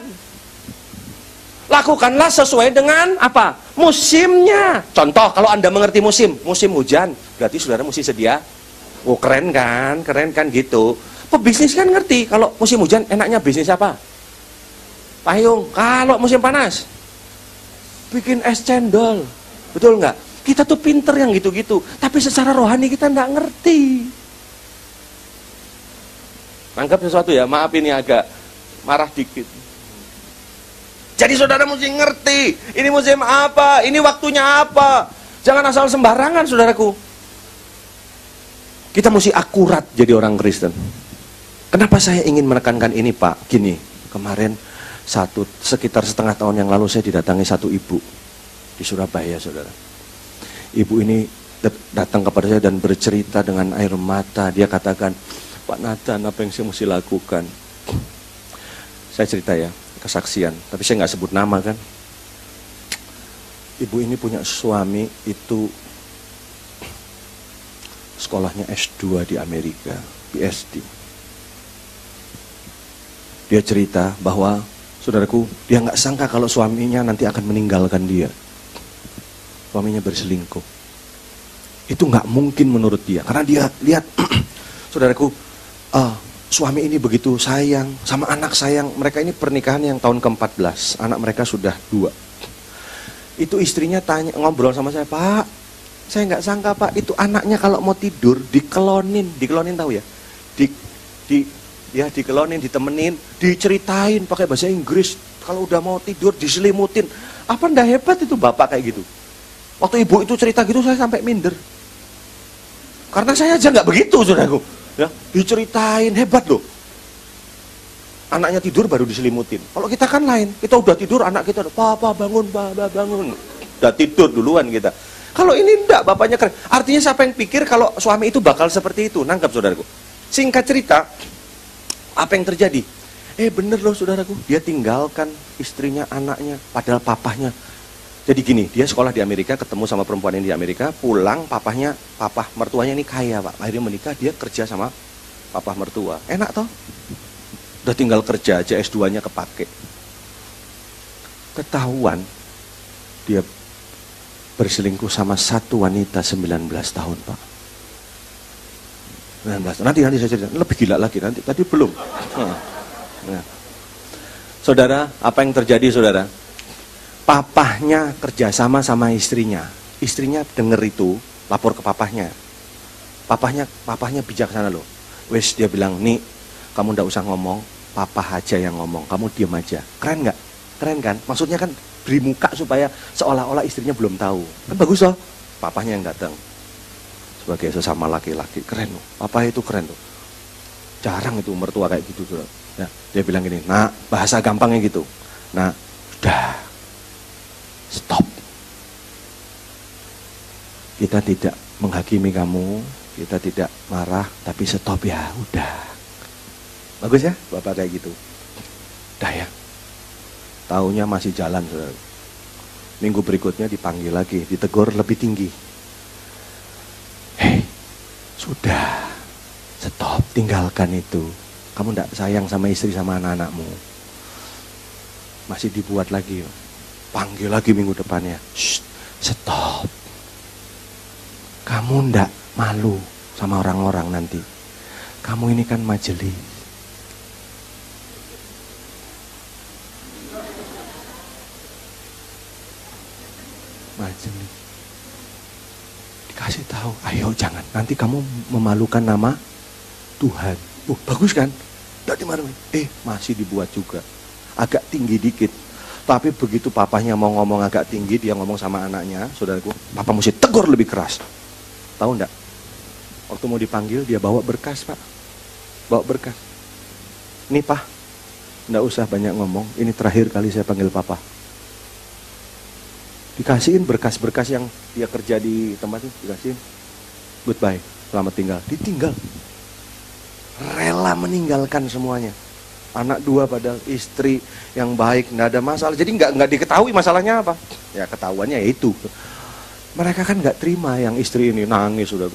[SPEAKER 1] Lakukanlah sesuai dengan apa? Musimnya. Contoh, kalau Anda mengerti musim hujan, berarti saudara mesti sedia. Oh, keren kan gitu. Pebisnis kan ngerti, kalau musim hujan enaknya bisnis apa? Payung. Kalau musim panas, bikin es cendol. Betul nggak? Kita tuh pinter yang gitu-gitu, tapi secara rohani kita nggak ngerti. Nangkap sesuatu ya, maaf ini agak marah dikit. Jadi saudara mesti ngerti, ini musim apa, ini waktunya apa. Jangan asal sembarangan, saudaraku. Kita mesti akurat jadi orang Kristen. Kenapa saya ingin menekankan ini, Pak? Gini, kemarin sekitar setengah tahun yang lalu saya didatangi satu ibu di Surabaya, saudara. Ibu ini datang kepada saya dan bercerita dengan air mata. Dia katakan, Pak Nathan, apa yang saya mesti lakukan? Saya cerita ya, kesaksian, tapi saya nggak sebut nama kan. Ibu ini punya suami itu sekolahnya S2 di Amerika, PhD. Dia cerita bahwa, saudaraku, dia nggak sangka kalau suaminya nanti akan meninggalkan dia. Suaminya berselingkuh. Itu nggak mungkin menurut dia, karena dia lihat, saudaraku, suami ini begitu sayang sama anak sayang. Mereka ini pernikahan yang tahun ke-14, anak mereka sudah 2. Itu istrinya ngobrol sama saya, Pak, saya nggak sangka Pak, itu anaknya kalau mau tidur dikelonin tahu ya, dikelonin, ditemenin, diceritain pakai bahasa Inggris. Kalau udah mau tidur diselimutin. Apa ndak hebat itu bapak kayak gitu? Waktu ibu itu cerita gitu saya sampai minder. Karena saya aja nggak begitu, saudaraku. Ya, diceritain, hebat loh. Anaknya tidur baru diselimutin. Kalau kita kan lain, kita udah tidur, anak kita, Papa bangun, Papa bangun. Udah tidur duluan kita. Kalau ini enggak, bapaknya keren. Artinya siapa yang pikir kalau suami itu bakal seperti itu? Nangkap, saudaraku. Singkat cerita, apa yang terjadi? Bener loh, saudaraku. Dia tinggalkan istrinya, anaknya, padahal papahnya. Jadi gini, dia sekolah di Amerika, ketemu sama perempuan ini di Amerika, pulang, papa mertuanya ini kaya, Pak. Akhirnya menikah, dia kerja sama papa mertua. Enak toh? Udah tinggal kerja aja, S2-nya kepake. Ketahuan, dia berselingkuh sama satu wanita 19 tahun, Pak. 19. Nanti saya cerita, lebih gila lagi nanti. Tadi belum. Nah. Saudara, apa yang terjadi, saudara? Papahnya kerjasama sama istrinya. Istrinya denger itu, lapor ke papahnya. Papahnya bijaksana loh. Wes, dia bilang, nih, kamu ndak usah ngomong, papa aja yang ngomong, kamu diam aja. Keren nggak? Keren kan? Maksudnya kan beri muka supaya seolah-olah istrinya belum tahu. Kan bagus loh. Papahnya yang datang. Sebagai sesama laki-laki, keren loh. Papa itu keren loh. Jarang itu mertua kayak gitu tuh. Ya, dia bilang gini, nah, bahasa gampangnya gitu. Nah, udah. Stop. Kita tidak menghakimi kamu, kita tidak marah, tapi stop ya, udah. Bagus ya, Bapak kayak gitu. Udah ya. Taunya masih jalan, saudara. Minggu berikutnya dipanggil lagi, ditegur lebih tinggi. Hei, sudah, stop, tinggalkan itu. Kamu tidak sayang sama istri sama anak-anakmu. masih dibuat lagi. Panggil lagi minggu depannya. Shh, stop. Kamu ndak malu sama orang-orang nanti. Kamu ini kan majelis. Majelis. Dikasih tahu, ayo jangan. Nanti kamu memalukan nama Tuhan. Bagus kan? Nggak dimarahin. Masih dibuat juga. Agak tinggi dikit. Tapi begitu papahnya mau ngomong agak tinggi, dia ngomong sama anaknya, saudaraku, papa mesti tegur lebih keras. Tahu enggak? Waktu mau dipanggil, dia bawa berkas, Pak. Bawa berkas. Nih, Pak, enggak usah banyak ngomong, ini terakhir kali saya panggil papa. Dikasihin berkas-berkas yang dia kerja di tempat itu, dikasihin. Goodbye, selamat tinggal. Ditinggal. Rela meninggalkan semuanya. Anak 2 padahal, istri yang baik, nggak ada masalah. Jadi nggak diketahui masalahnya apa. Ya ketahuannya ya itu. Mereka kan nggak terima yang istri ini nangis sudah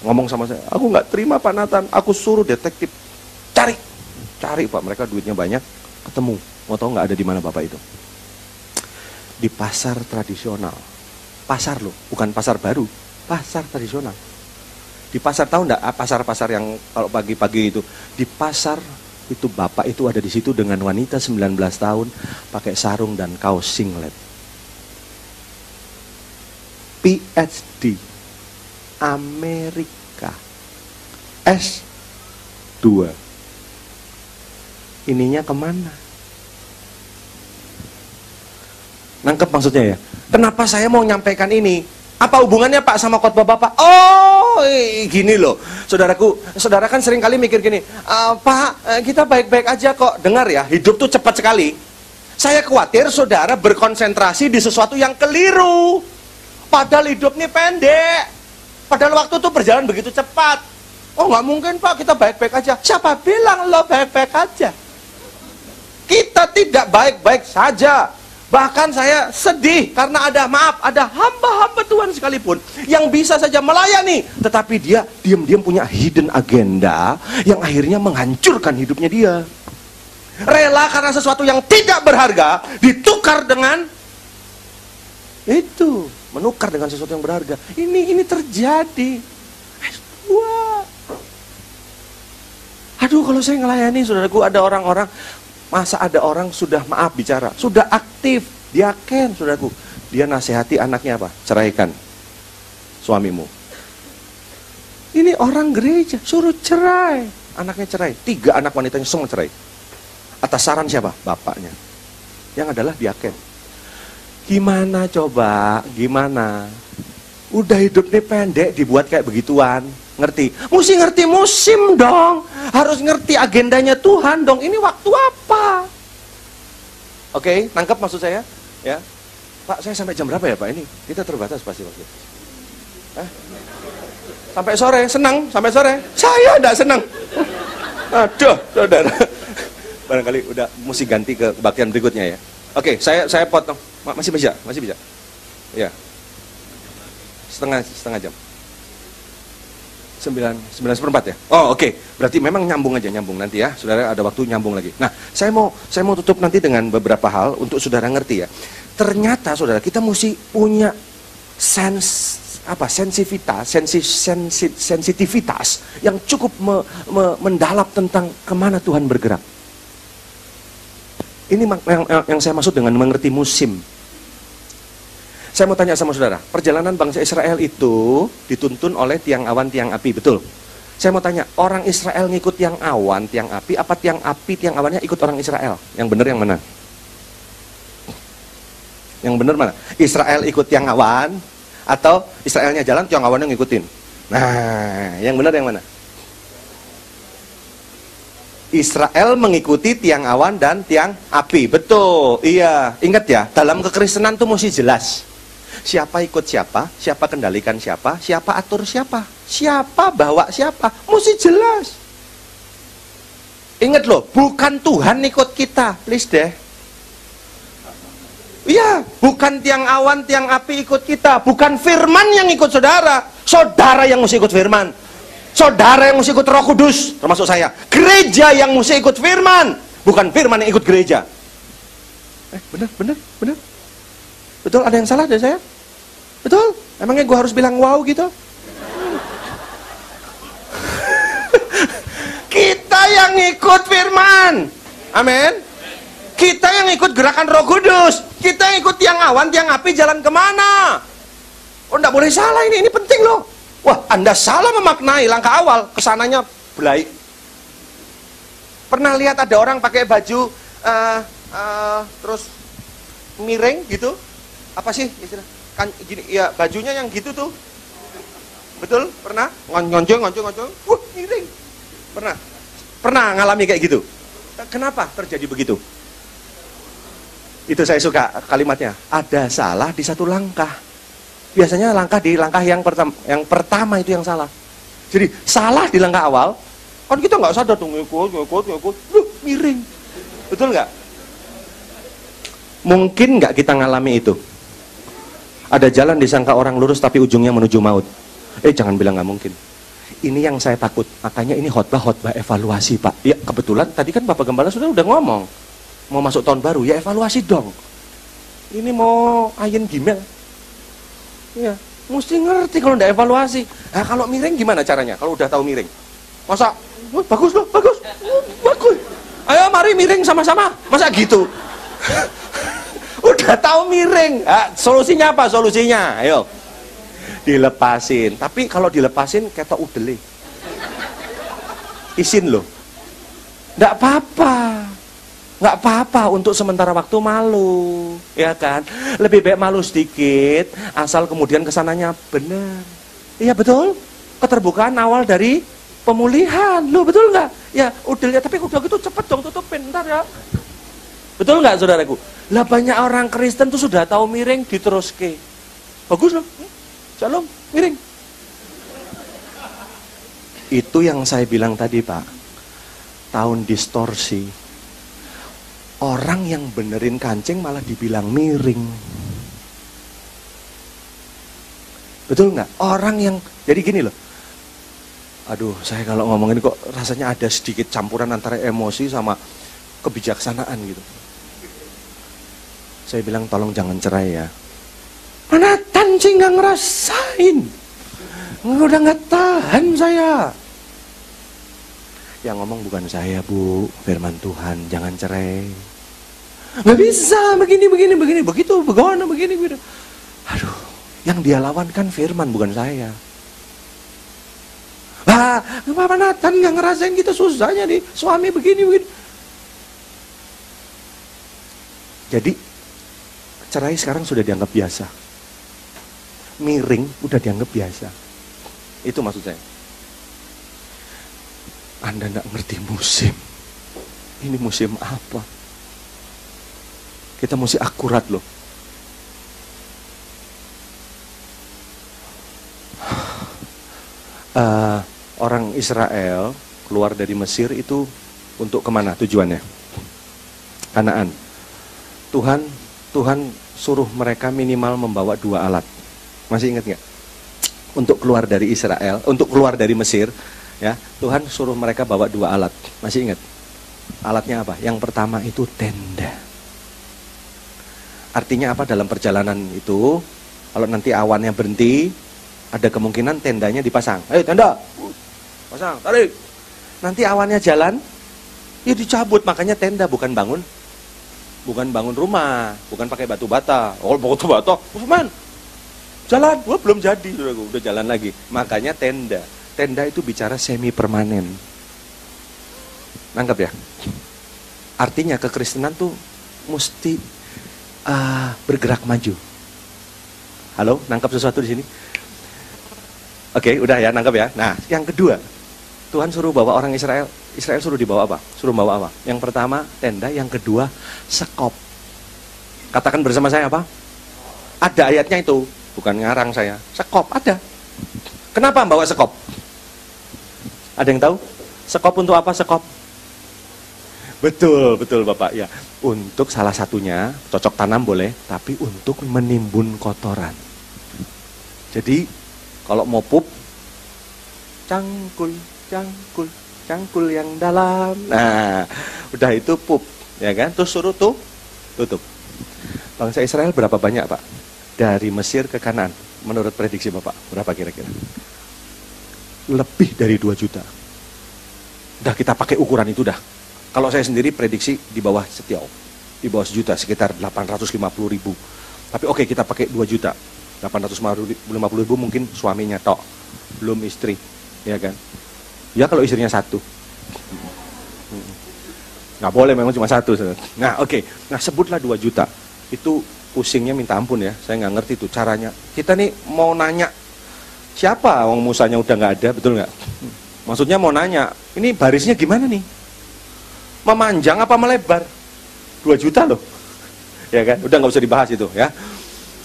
[SPEAKER 1] ngomong sama saya. Aku nggak terima Pak Nathan. Aku suruh detektif cari Pak. Mereka duitnya banyak, ketemu. Mau tahu nggak ada di mana Bapak itu? Di pasar tradisional. Pasar loh, bukan pasar baru. Pasar tradisional. Di pasar tahu nggak? Pasar-pasar yang kalau pagi-pagi itu di pasar. Itu bapak itu ada di situ dengan wanita 19 tahun pakai sarung dan kaos singlet. PhD Amerika S2. Ininya kemana? Nangkep maksudnya ya? Kenapa saya mau nyampaikan ini? Apa hubungannya Pak sama khotbah Bapak? Oh, gini loh. Saudaraku, saudara kan sering kali mikir gini, Pak, kita baik-baik aja kok. Dengar ya, hidup tuh cepat sekali. Saya khawatir saudara berkonsentrasi di sesuatu yang keliru. Padahal hidup ini pendek. Padahal waktu tuh berjalan begitu cepat. Oh, nggak mungkin Pak, kita baik-baik aja. Siapa bilang lo baik-baik aja? Kita tidak baik-baik saja. Bahkan saya sedih karena ada hamba-hamba Tuhan sekalipun yang bisa saja melayani, tetapi dia diam-diam punya hidden agenda yang akhirnya menghancurkan hidupnya dia. Rela karena sesuatu yang tidak berharga ditukar dengan itu, menukar dengan sesuatu yang berharga. Ini terjadi. Wah. Aduh, kalau saya ngelayani, saudaraku, ada orang-orang. Masa ada orang sudah maaf bicara, sudah aktif, diaken, saudaraku. Dia nasihati anaknya apa? Ceraikan suamimu. Ini orang gereja, suruh cerai. Anaknya cerai, 3 anak wanitanya semua cerai. Atas saran siapa? Bapaknya. Yang adalah diaken. Gimana coba? Gimana? Udah hidupnya pendek, dibuat kayak begituan. Ngerti? Mesti ngerti musim dong. Harus ngerti agendanya Tuhan dong. Ini waktu apa? Oke, nangkep maksud saya? Ya, Pak, saya sampai jam berapa ya Pak ini? Kita terbatas pasti waktu. Sampai sore, senang? Sampai sore? Saya enggak senang. Aduh, saudara. Barangkali udah mesti ganti ke kebaktian berikutnya ya. Oke, saya potong. Masih bisa? Ya. Setengah jam. 9:9 ya. Oh, oke. Berarti memang nyambung nanti ya. Saudara ada waktu nyambung lagi. Nah, saya mau tutup nanti dengan beberapa hal untuk saudara ngerti ya. Ternyata saudara kita mesti punya sensitivitas yang cukup mendalam tentang kemana Tuhan bergerak. Ini yang saya maksud dengan mengerti musim. Saya mau tanya sama saudara, perjalanan bangsa Israel itu dituntun oleh tiang awan, tiang api, betul? Saya mau tanya, orang Israel ngikut tiang awan, tiang api, apa tiang api, tiang awannya ikut orang Israel? Yang benar yang mana? Yang benar mana? Israel ikut tiang awan, atau Israelnya jalan, tiang awannya ngikutin? Nah, yang benar yang mana? Israel mengikuti tiang awan dan tiang api, betul, iya. Ingat ya, dalam kekristenan tuh mesti jelas. Siapa ikut siapa, siapa kendalikan siapa, siapa atur siapa, siapa bawa siapa, mesti jelas. Ingat loh, bukan Tuhan ikut kita, please deh. Iya, bukan tiang awan, tiang api ikut kita, bukan firman yang ikut saudara, saudara yang mesti ikut firman, saudara yang mesti ikut Roh Kudus, termasuk saya. Gereja yang mesti ikut firman, bukan firman yang ikut gereja. Bener. Betul, ada yang salah dari saya? Betul? Emangnya gue harus bilang wow gitu? Kita yang ikut firman. Amin. Kita yang ikut gerakan Roh Kudus. Kita yang ikut tiang awan, tiang api, jalan kemana? Oh, enggak boleh salah ini penting loh. Wah, Anda salah memaknai langkah awal, kesananya baik. Pernah lihat ada orang pakai baju terus miring gitu? Apa sih istilah? Kan gini, ya bajunya yang gitu tuh. Betul? Pernah? Ngonjong. Miring. Pernah ngalami kayak gitu? Kenapa terjadi begitu? Itu saya suka kalimatnya. Ada salah di satu langkah. Biasanya langkah yang pertama itu yang salah. Jadi salah di langkah awal, kan kita nggak sadar tuh ngikut, miring. Betul nggak? Mungkin nggak kita ngalami itu? Ada jalan disangka orang lurus tapi ujungnya menuju maut. Jangan bilang nggak mungkin. Ini yang saya takut. Makanya ini khotbah evaluasi, Pak. Ya kebetulan tadi kan Bapak Gembala udah ngomong mau masuk tahun baru, ya evaluasi dong. Ini mau ayen gimel. Ya, mesti ngerti kalau ndak evaluasi. Nah, kalau miring gimana caranya? Kalau udah tahu miring, masa bagus. Ayo mari miring sama-sama. Masa gitu? Udah tahu miring. Solusinya apa? Solusinya, ayo dilepasin. Tapi kalau dilepasin ketok udele. Isin loh. Nggak apa-apa untuk sementara waktu malu, ya kan? Lebih baik malu sedikit, asal kemudian kesananya benar. Iya betul. Keterbukaan awal dari pemulihan, loh betul nggak? Ya udah ya, tapi udah gitu cepet dong tutupin, ntar ya. Betul nggak saudaraku? Lah banyak orang Kristen tuh sudah tahu miring diteruske. Bagus loh, shalom miring. Itu yang saya bilang tadi Pak. Tahun distorsi. Orang yang benerin kancing malah dibilang miring. Betul nggak? Orang yang, jadi gini loh. Aduh, saya kalau ngomongin kok rasanya ada sedikit campuran antara emosi sama kebijaksanaan gitu. Saya bilang tolong jangan cerai ya. Mana tanci nggak ngerasain. Udah nggak tahan saya. Yang ngomong bukan saya Bu, firman Tuhan, jangan cerai. Nggak bisa, begini, begitu, bagaimana, begini. Aduh, yang dia lawan kan firman, bukan saya. Bapak Nathan nggak ngerasain kita susahnya nih, suami begini. Jadi, cerai sekarang sudah dianggap biasa. Miring udah dianggap biasa. Itu maksud saya. Anda tidak ngerti musim. Ini musim apa? Kita mesti akurat loh. Orang Israel keluar dari Mesir itu untuk kemana tujuannya? Kanaan. Tuhan suruh mereka minimal membawa 2 alat. Masih ingat nggak? Untuk keluar dari Israel, untuk keluar dari Mesir. Ya, Tuhan suruh mereka bawa 2 alat. Masih ingat? Alatnya apa? Yang pertama itu tenda. Artinya apa dalam perjalanan itu? Kalau nanti awannya berhenti, ada kemungkinan tendanya dipasang. Ayo tenda, pasang, tarik. Nanti awannya jalan, ya dicabut. Makanya tenda bukan bangun rumah, bukan pakai batu bata. Oh, batu bata, man, jalan, belum jadi, udah jalan lagi. Makanya tenda. Tenda itu bicara semi permanen. Nangkep ya? Artinya kekristenan tuh mesti bergerak maju. Halo, nangkep sesuatu di sini? Oke, udah ya, nangkep ya. Nah, yang kedua, Tuhan suruh bawa orang Israel. Israel suruh dibawa apa? Suruh bawa apa? Yang pertama tenda, yang kedua sekop. Katakan bersama saya apa? Ada ayatnya itu, bukan ngarang saya. Sekop ada. Kenapa bawa sekop? Ada yang tahu? Sekop untuk apa sekop? Betul Bapak ya. Untuk salah satunya, cocok tanam boleh, tapi untuk menimbun kotoran. Jadi, kalau mau pup, cangkul yang dalam. Nah, udah itu pup, ya kan? Terus suruh tutup. Bangsa Israel berapa banyak, Pak? Dari Mesir ke Kanaan, menurut prediksi Bapak, berapa kira-kira? Lebih dari 2 juta. Udah kita pakai ukuran itu dah. Kalau saya sendiri prediksi di bawah setiau, di bawah 1 juta, sekitar 850.000. Tapi oke, kita pakai 2 juta. 850.000 mungkin suaminya tok, belum istri, ya kan? Ya kalau istrinya 1. Nggak boleh, memang cuma 1. Nah oke, nah sebutlah 2 juta. Itu pusingnya minta ampun ya, saya nggak ngerti tuh caranya. Kita nih mau nanya, siapa wong Musanya udah nggak ada, betul nggak? Maksudnya mau nanya, ini barisnya gimana nih? Memanjang apa melebar? 2 juta loh, ya kan? Udah nggak usah dibahas itu ya.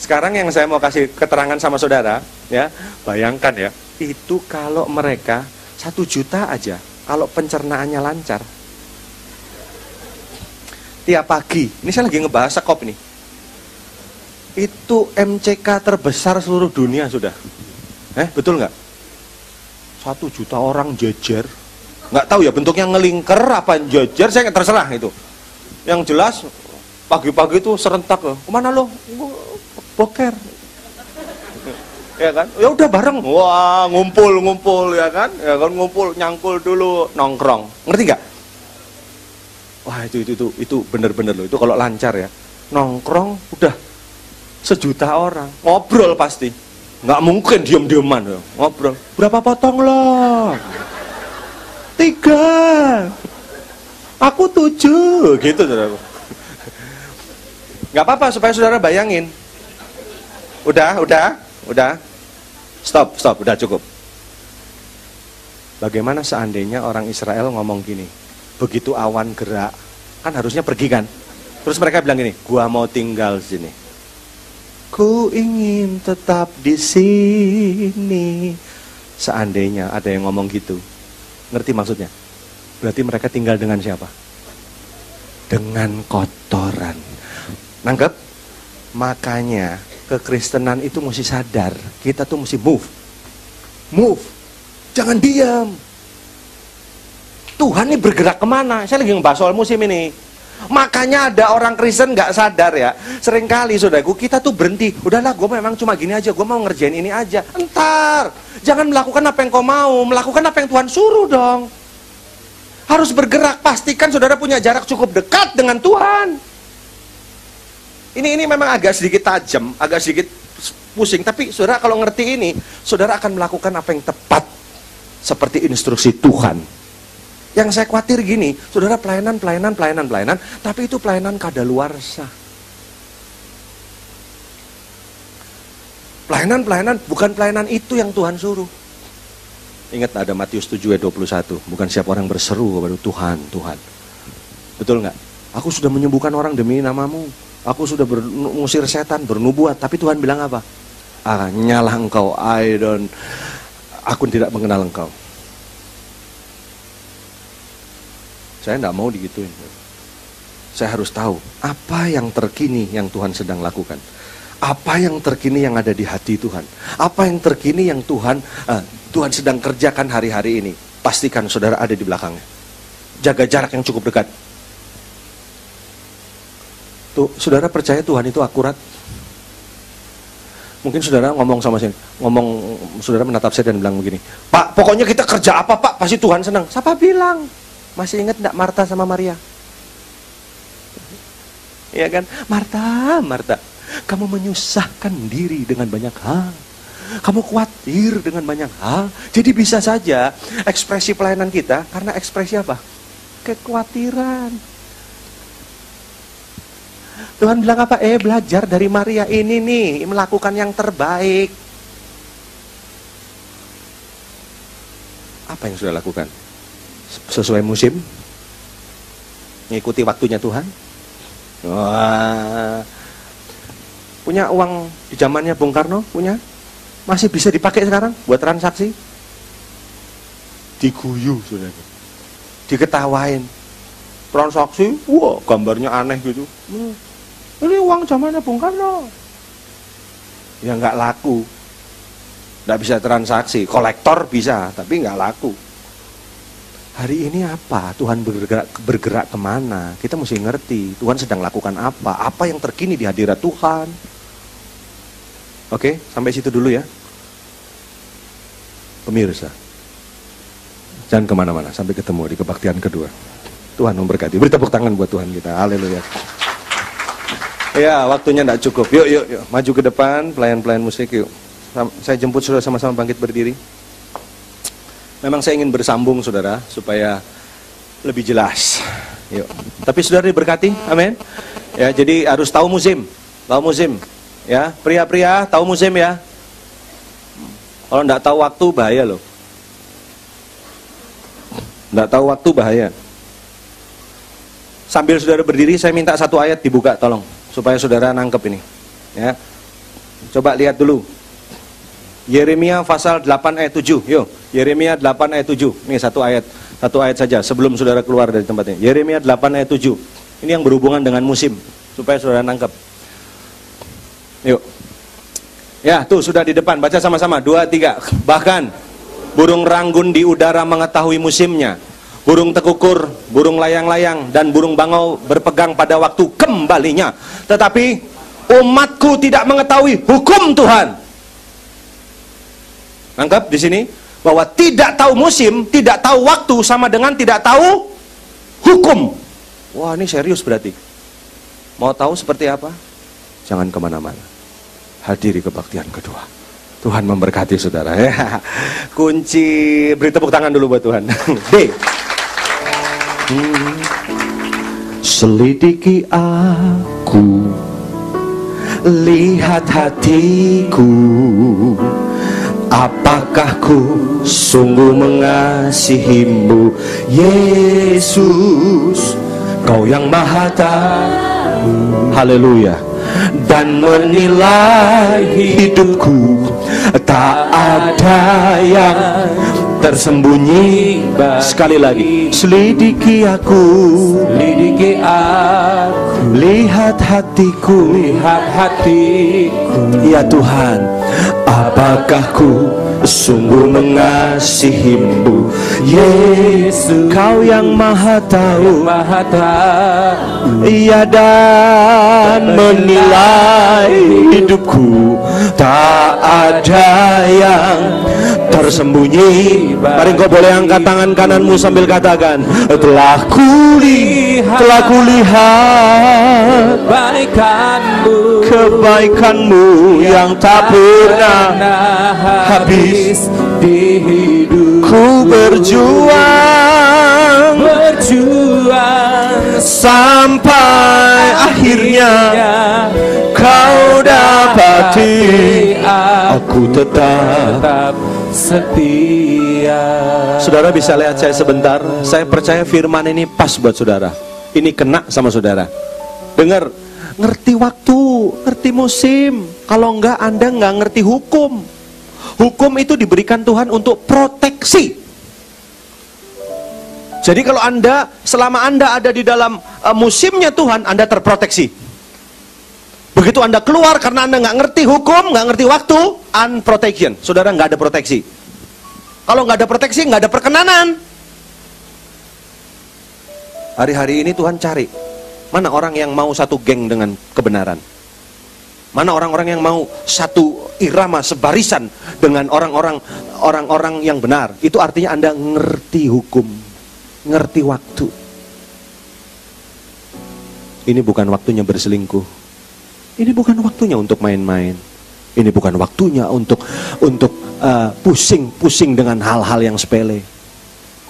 [SPEAKER 1] Sekarang yang saya mau kasih keterangan sama saudara, ya, bayangkan ya, itu kalau mereka 1 juta aja, kalau pencernaannya lancar, tiap pagi, ini saya lagi ngebahas sekop nih, itu MCK terbesar seluruh dunia sudah, betul nggak? 1 juta orang jejer, nggak tahu ya bentuknya ngelingker apa jejer, saya nggak terserah itu. Yang jelas pagi-pagi itu serentak, kemana lo? Boker, ya kan? Ya udah bareng, wah ngumpul ya kan? Ya kan ngumpul, nyangkul dulu, nongkrong, ngerti nggak? Wah itu bener-bener loh, itu kalau lancar ya, nongkrong udah 1 juta orang, ngobrol pasti, nggak mungkin diem-dieman ya. Ngobrol, berapa potong lo? 3, aku 7, gitu saudara. Nggak apa-apa supaya saudara bayangin. Udah, stop, udah cukup. Bagaimana seandainya orang Israel ngomong gini, begitu awan gerak, kan harusnya pergi kan? Terus mereka bilang gini, gua mau tinggal sini. Ku ingin tetap di sini. Seandainya ada yang ngomong gitu, ngerti maksudnya? Berarti mereka tinggal dengan siapa? Dengan kotoran. Nangkep? Makanya kekristenan itu mesti sadar, kita tuh mesti move, jangan diam. Tuhan ini bergerak kemana? Saya lagi ngebahas soal musim ini. Makanya ada orang Kristen nggak sadar ya, seringkali saudaraku kita tuh berhenti, udahlah gue memang cuma gini aja, gue mau ngerjain ini aja. Entar, jangan melakukan apa yang kau mau, melakukan apa yang Tuhan suruh dong. Harus bergerak, pastikan saudara punya jarak cukup dekat dengan Tuhan. Ini memang agak sedikit tajam, agak sedikit pusing, tapi saudara kalau ngerti ini, saudara akan melakukan apa yang tepat seperti instruksi Tuhan. Yang saya khawatir gini, saudara pelayanan, tapi itu pelayanan kadaluarsa. Pelayanan bukan pelayanan itu yang Tuhan suruh. Ingat ada Matius 7 ayat 21, bukan siapa orang berseru kepada Tuhan, Tuhan. Betul nggak? Aku sudah menyembuhkan orang demi namamu. Aku sudah mengusir setan, bernubuat, tapi Tuhan bilang apa? Nyalah engkau, aku tidak mengenal engkau. Saya tidak mau digituin. Saya harus tahu apa yang terkini yang Tuhan sedang lakukan. Apa yang terkini yang ada di hati Tuhan. Apa yang terkini yang Tuhan sedang kerjakan hari-hari ini. Pastikan saudara ada di belakangnya. Jaga jarak yang cukup dekat. Tuh, saudara percaya Tuhan itu akurat? Mungkin saudara ngomong sama saya, saudara menatap saya dan bilang begini, Pak, pokoknya kita kerja apa Pak, pasti Tuhan senang. Siapa bilang? Masih ingat enggak Marta sama Maria? Iya kan? Marta, kamu menyusahkan diri dengan banyak hal. Kamu khawatir dengan banyak hal. Jadi bisa saja ekspresi pelayanan kita karena ekspresi apa? Kekhawatiran. Tuhan bilang apa? Belajar dari Maria ini nih, melakukan yang terbaik. Apa yang sudah lakukan? Sesuai musim? Mengikuti waktunya Tuhan? Wah. Punya uang di zamannya Bung Karno? Punya? Masih bisa dipakai sekarang buat transaksi? Diguyu, saudara. Diketawain. Transaksi, wah gambarnya aneh gitu. Ini uang zamannya Bung Karno. Ya nggak laku. Nggak bisa transaksi. Kolektor bisa, tapi nggak laku. hari ini apa? Tuhan bergerak kemana? Kita mesti ngerti Tuhan sedang lakukan apa? Apa yang terkini di hadirat Tuhan? Oke, sampai situ dulu ya. Pemirsa, jangan kemana-mana, sampai ketemu di kebaktian kedua. Tuhan memberkati. Beri tepuk tangan buat Tuhan kita. Haleluya. Ya, waktunya tidak cukup. Yuk, maju ke depan, pelayan-pelayan musik yuk. Saya jemput saudara sama-sama bangkit berdiri. Memang saya ingin bersambung saudara, supaya lebih jelas. Yuk. Tapi saudara diberkati, amin. Ya, jadi harus tahu musim. Ya, pria-pria tahu musim ya. Kalau tidak tahu waktu bahaya loh. Tidak tahu waktu bahaya. Sambil saudara berdiri, saya minta satu ayat dibuka, tolong, supaya saudara nangkep ini. Ya, coba lihat dulu. Yeremia pasal 8 ayat 7. Yuk, Yeremia 8 ayat 7. Ini satu ayat saja sebelum saudara keluar dari tempat ini. Yeremia 8 ayat 7. Ini yang berhubungan dengan musim, supaya saudara nangkep. Yuk. Ya, tuh sudah di depan, baca sama-sama, 2, 3. Bahkan burung ranggun di udara mengetahui musimnya. Burung tekukur, burung layang-layang, dan burung bangau berpegang pada waktu kembalinya. Tetapi umatku tidak mengetahui hukum Tuhan. Nangkep di sini bahwa tidak tahu musim, tidak tahu waktu sama dengan tidak tahu hukum. Wah, ini serius berarti. Mau tahu seperti apa? Jangan kemana-mana. Hadiri kebaktian kedua. Tuhan memberkati saudara ya. Kunci, beri tepuk tangan dulu buat Tuhan. D. Selidiki aku, lihat hatiku. Apakah ku sungguh mengasihimu, Yesus, Kau yang Maha Tahu. Haleluya. Dan menilai hidupku, tak ada yang tersembunyi. Sekali lagi, selidiki aku, lihat hatiku, ya Tuhan, apakah ku sungguh mengasihimu, Yesus, Kau yang Maha Tahu, iya, dan menilai hidupku, tak ada yang tersembunyi. Mari kau boleh angkat tangan kananmu sambil katakan, telah kulihat kebaikanmu yang tak pernah habis di hidup. Ku berjuang sampai akhirnya Kau dapati aku tetap setia. Saudara bisa lihat saya sebentar. Saya percaya firman ini pas buat saudara. Ini kena sama saudara. Dengar, ngerti waktu, ngerti musim. Kalau enggak, Anda enggak ngerti hukum. Hukum itu diberikan Tuhan untuk proteksi. Jadi kalau Anda, selama Anda ada di dalam musimnya Tuhan, Anda terproteksi. Begitu Anda keluar karena Anda nggak ngerti hukum, nggak ngerti waktu, unprotection. Saudara nggak ada proteksi. Kalau nggak ada proteksi, nggak ada perkenanan. Hari-hari ini Tuhan cari, mana orang yang mau satu geng dengan kebenaran? Mana orang-orang yang mau satu irama, sebarisan dengan orang-orang yang benar? Itu artinya Anda ngerti hukum, ngerti waktu. Ini bukan waktunya berselingkuh. Ini bukan waktunya untuk main-main. Ini bukan waktunya untuk pusing-pusing dengan hal-hal yang sepele.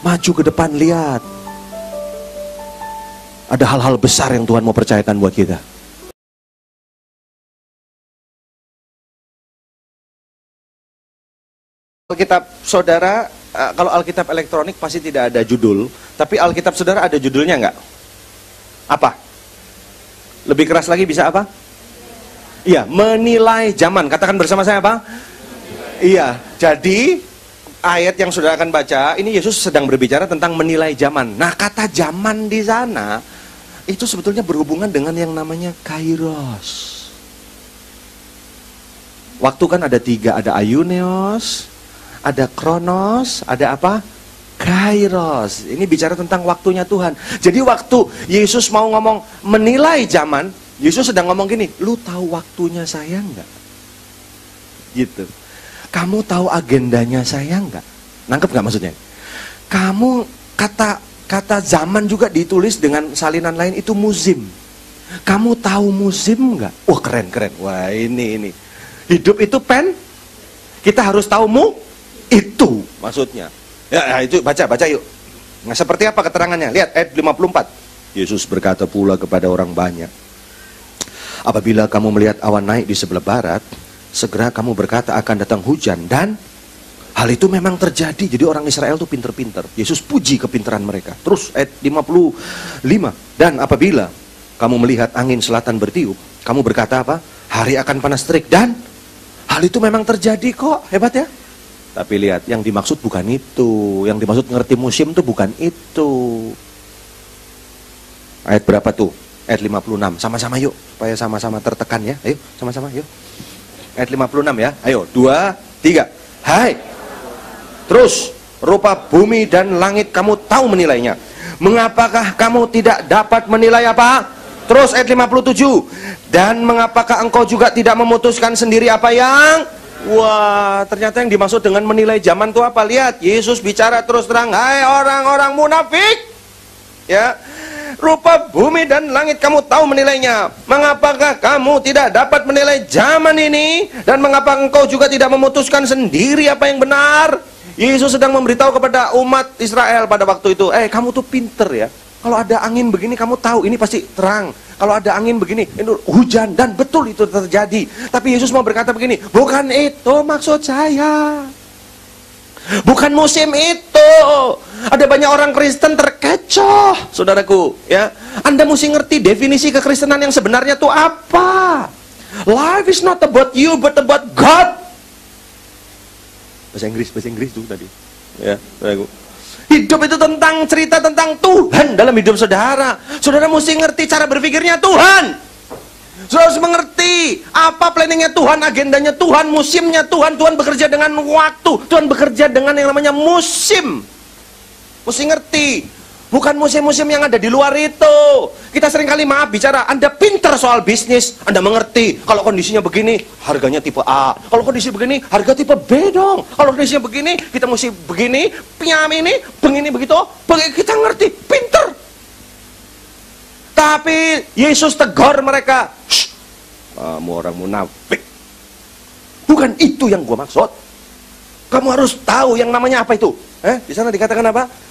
[SPEAKER 1] Maju ke depan, lihat. Ada hal-hal besar yang Tuhan mau percayakan buat kita. Alkitab saudara, kalau Alkitab elektronik pasti tidak ada judul, tapi Alkitab saudara ada judulnya nggak? Apa? Lebih keras lagi bisa apa? Iya, menilai zaman. Katakan bersama saya apa? Iya, jadi ayat yang saudara akan baca, ini Yesus sedang berbicara tentang menilai zaman. Nah, kata zaman di sana, itu sebetulnya berhubungan dengan yang namanya kairos. Waktu kan ada 3, ada aionios, ada kronos, ada apa? Kairos. Ini bicara tentang waktunya Tuhan. Jadi waktu Yesus mau ngomong menilai zaman, Yesus sedang ngomong gini, lu tahu waktunya saya enggak? Gitu. Kamu tahu agendanya saya enggak? Nangkep nggak maksudnya? Kamu kata zaman juga ditulis dengan salinan lain itu musim. Kamu tahu musim enggak? Wah, keren. Wah, ini. Hidup itu kita harus tahu itu maksudnya. Ya, itu baca yuk. Nah, seperti apa keterangannya? Lihat ayat 54. Yesus berkata pula kepada orang banyak, apabila kamu melihat awan naik di sebelah barat, segera kamu berkata akan datang hujan, dan hal itu memang terjadi. Jadi orang Israel itu pinter-pinter. Yesus puji kepintaran mereka. Terus ayat 55. Dan apabila kamu melihat angin selatan bertiup, kamu berkata apa? Hari akan panas terik, dan hal itu memang terjadi kok. Hebat ya? Tapi lihat, yang dimaksud bukan itu. Yang dimaksud ngerti musim itu bukan itu. Ayat berapa tuh? Ayat 56. Sama-sama yuk, supaya sama-sama tertekan ya. Ayo, sama-sama yuk. Ayat 56 ya. Ayo, 2, 3. Hai. Terus, rupa bumi dan langit kamu tahu menilainya. Mengapakah kamu tidak dapat menilai apa? Terus ayat 57. Dan mengapakah engkau juga tidak memutuskan sendiri apa yang... Wah, ternyata yang dimaksud dengan menilai zaman itu apa? Lihat, Yesus bicara terus terang, hai orang-orang munafik, ya, rupa bumi dan langit kamu tahu menilainya. Mengapakah kamu tidak dapat menilai zaman ini? Dan mengapa engkau juga tidak memutuskan sendiri apa yang benar? Yesus sedang memberitahu kepada umat Israel pada waktu itu, kamu tuh pinter ya. Kalau ada angin begini kamu tahu ini pasti terang. Kalau ada angin begini itu hujan, dan betul itu terjadi. Tapi Yesus mau berkata begini, bukan itu maksud saya. Bukan musim itu. Ada banyak orang Kristen terkecoh, saudaraku, ya. Anda mesti ngerti definisi kekristenan yang sebenarnya itu apa. Life is not about you but about God. Bahasa Inggris itu tadi. Ya, saudaraku. Hidup itu tentang cerita tentang Tuhan dalam hidup saudara. Saudara mesti ngerti cara berpikirnya Tuhan. Saudara harus mengerti apa planningnya Tuhan, agendanya Tuhan, musimnya Tuhan. Tuhan bekerja dengan waktu. Tuhan bekerja dengan yang namanya musim. Mesti ngerti. Bukan musim-musim yang ada di luar itu. Kita seringkali maaf bicara, Anda pintar soal bisnis, Anda mengerti. Kalau kondisinya begini, harganya tipe A. Kalau kondisi begini, harga tipe B dong. Kalau kondisinya begini, kita mesti begini, piam ini, begini begitu. Kita ngerti, pintar. Tapi Yesus tegur mereka, shh, kamu orang munafik. Bukan itu yang gua maksud. Kamu harus tahu yang namanya apa itu. Di sana dikatakan apa?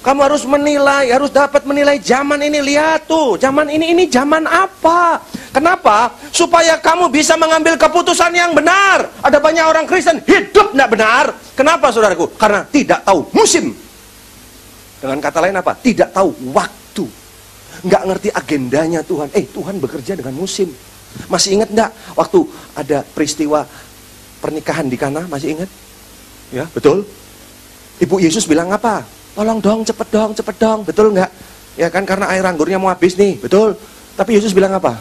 [SPEAKER 1] Kamu harus menilai, harus dapat menilai zaman ini. Lihat tuh, zaman ini zaman apa? Kenapa? Supaya kamu bisa mengambil keputusan yang benar. Ada banyak orang Kristen hidup tidak benar. Kenapa, saudaraku? Karena tidak tahu musim. Dengan kata lain apa? Tidak tahu waktu. Nggak ngerti agendanya Tuhan. Tuhan bekerja dengan musim. Masih ingat nggak waktu ada peristiwa pernikahan di Kana? Masih ingat? Ya, betul. Ibu Yesus bilang apa? Tolong dong, cepet dong, betul nggak? Ya kan, karena air anggurnya mau habis nih, betul. Tapi Yesus bilang apa?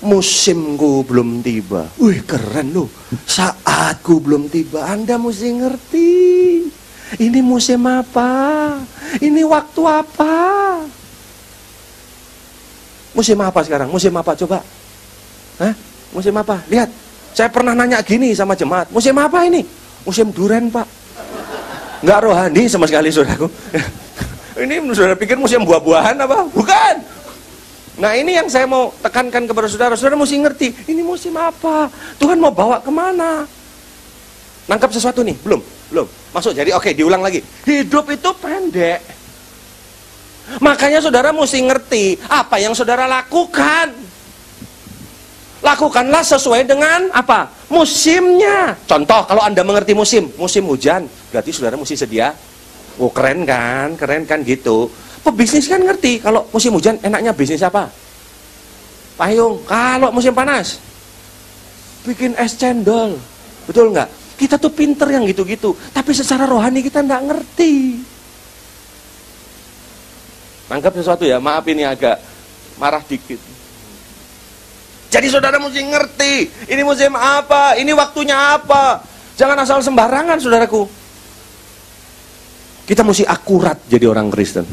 [SPEAKER 1] Musimku belum tiba. Wih, keren loh. Saatku belum tiba. Anda mesti ngerti. Ini musim apa? Ini waktu apa? Musim apa sekarang? Musim apa coba? Musim apa? Lihat, saya pernah nanya gini sama jemaat. Musim apa ini? Musim duren, Pak. Nggak rohani sama sekali, saudaraku. Ini saudara pikir musim buah-buahan apa? Bukan. Nah, ini yang saya mau tekankan kepada saudara. Saudara mesti ngerti, ini musim apa? Tuhan mau bawa kemana? Nangkap sesuatu nih? Belum. Maksud jadi oke, diulang lagi. Hidup itu pendek. Makanya saudara mesti ngerti apa yang saudara lakukan. Lakukanlah sesuai dengan apa? Musimnya. Contoh, kalau Anda mengerti musim hujan, berarti saudara mesti sedia. Oh, keren kan gitu. Pebisnis kan ngerti, kalau musim hujan enaknya bisnis apa? Payung. Kalau musim panas, bikin es cendol. Betul nggak? Kita tuh pinter yang gitu-gitu, tapi secara rohani kita nggak ngerti. Nangkap sesuatu ya? Maaf ini agak marah dikit. Jadi saudara mesti ngerti, ini musim apa, ini waktunya apa. Jangan asal sembarangan, saudaraku. Kita mesti akurat jadi orang Kristen.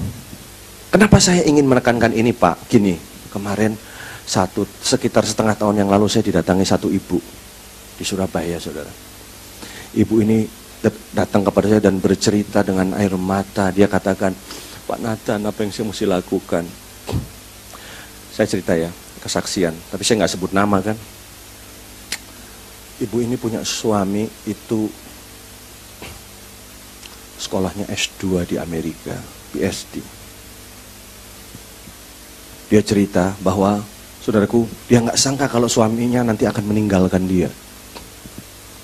[SPEAKER 1] Kenapa saya ingin menekankan ini, Pak? Gini, kemarin sekitar setengah tahun yang lalu saya didatangi satu ibu di Surabaya, saudara. Ibu ini datang kepada saya dan bercerita dengan air mata. Dia katakan, Pak Nathan, apa yang saya mesti lakukan? Saya cerita ya, kesaksian. Tapi saya nggak sebut nama kan. Ibu ini punya suami itu sekolahnya S2 di Amerika, PhD. Dia cerita bahwa, saudaraku, dia nggak sangka kalau suaminya nanti akan meninggalkan dia.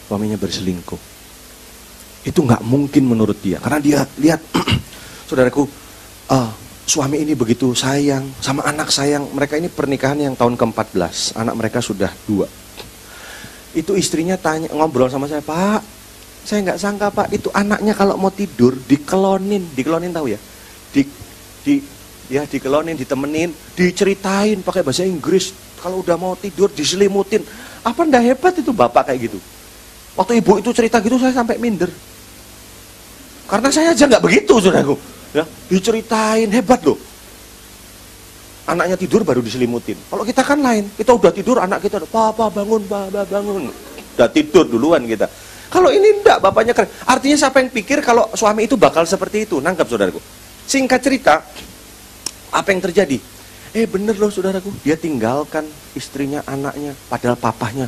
[SPEAKER 1] Suaminya berselingkuh. Itu nggak mungkin menurut dia, karena dia lihat, saudaraku, suami ini begitu sayang sama anak sayang. Mereka ini pernikahan yang tahun ke-14, anak mereka sudah 2. Itu istrinya tanya, ngobrol sama saya, Pak, saya nggak sangka Pak, itu anaknya kalau mau tidur dikelonin tahu ya, dikelonin, ditemenin, diceritain pakai bahasa Inggris. Kalau udah mau tidur diselimutin. Apa ndak hebat itu bapak kayak gitu? Waktu ibu itu cerita gitu saya sampai minder. Karena saya aja nggak begitu, saudaraku. Ya, diceritain hebat loh. Anaknya tidur baru diselimutin. Kalau kita kan lain, kita udah tidur anak kita, papa bangun, papa bangun. Udah tidur duluan kita. Kalau ini enggak, bapaknya keren. Artinya siapa yang pikir kalau suami itu bakal seperti itu? Nangkep, saudaraku. Singkat cerita, apa yang terjadi? Bener loh, saudaraku. Dia tinggalkan istrinya, anaknya, padahal papahnya.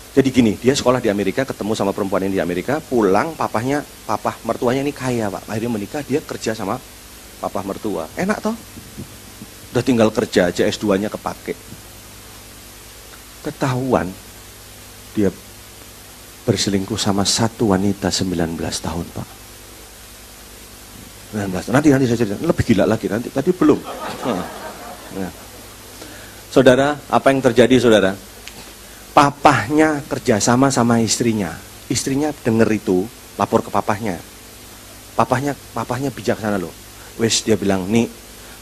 [SPEAKER 1] Jadi gini, dia sekolah di Amerika, ketemu sama perempuan ini di Amerika, pulang, papa mertuanya ini kaya, Pak. Akhirnya menikah, dia kerja sama papa mertua. Enak toh? Udah tinggal kerja aja, S2-nya kepake. Ketahuan, dia berselingkuh sama satu wanita 19 tahun, Pak. 19. Nanti saya cerita, lebih gila lagi nanti. Tadi belum. Nah. Saudara, apa yang terjadi, saudara? Papahnya kerjasama sama istrinya. Istrinya denger itu, lapor ke papahnya. Papahnya bijaksana loh. Wes, dia bilang, nih,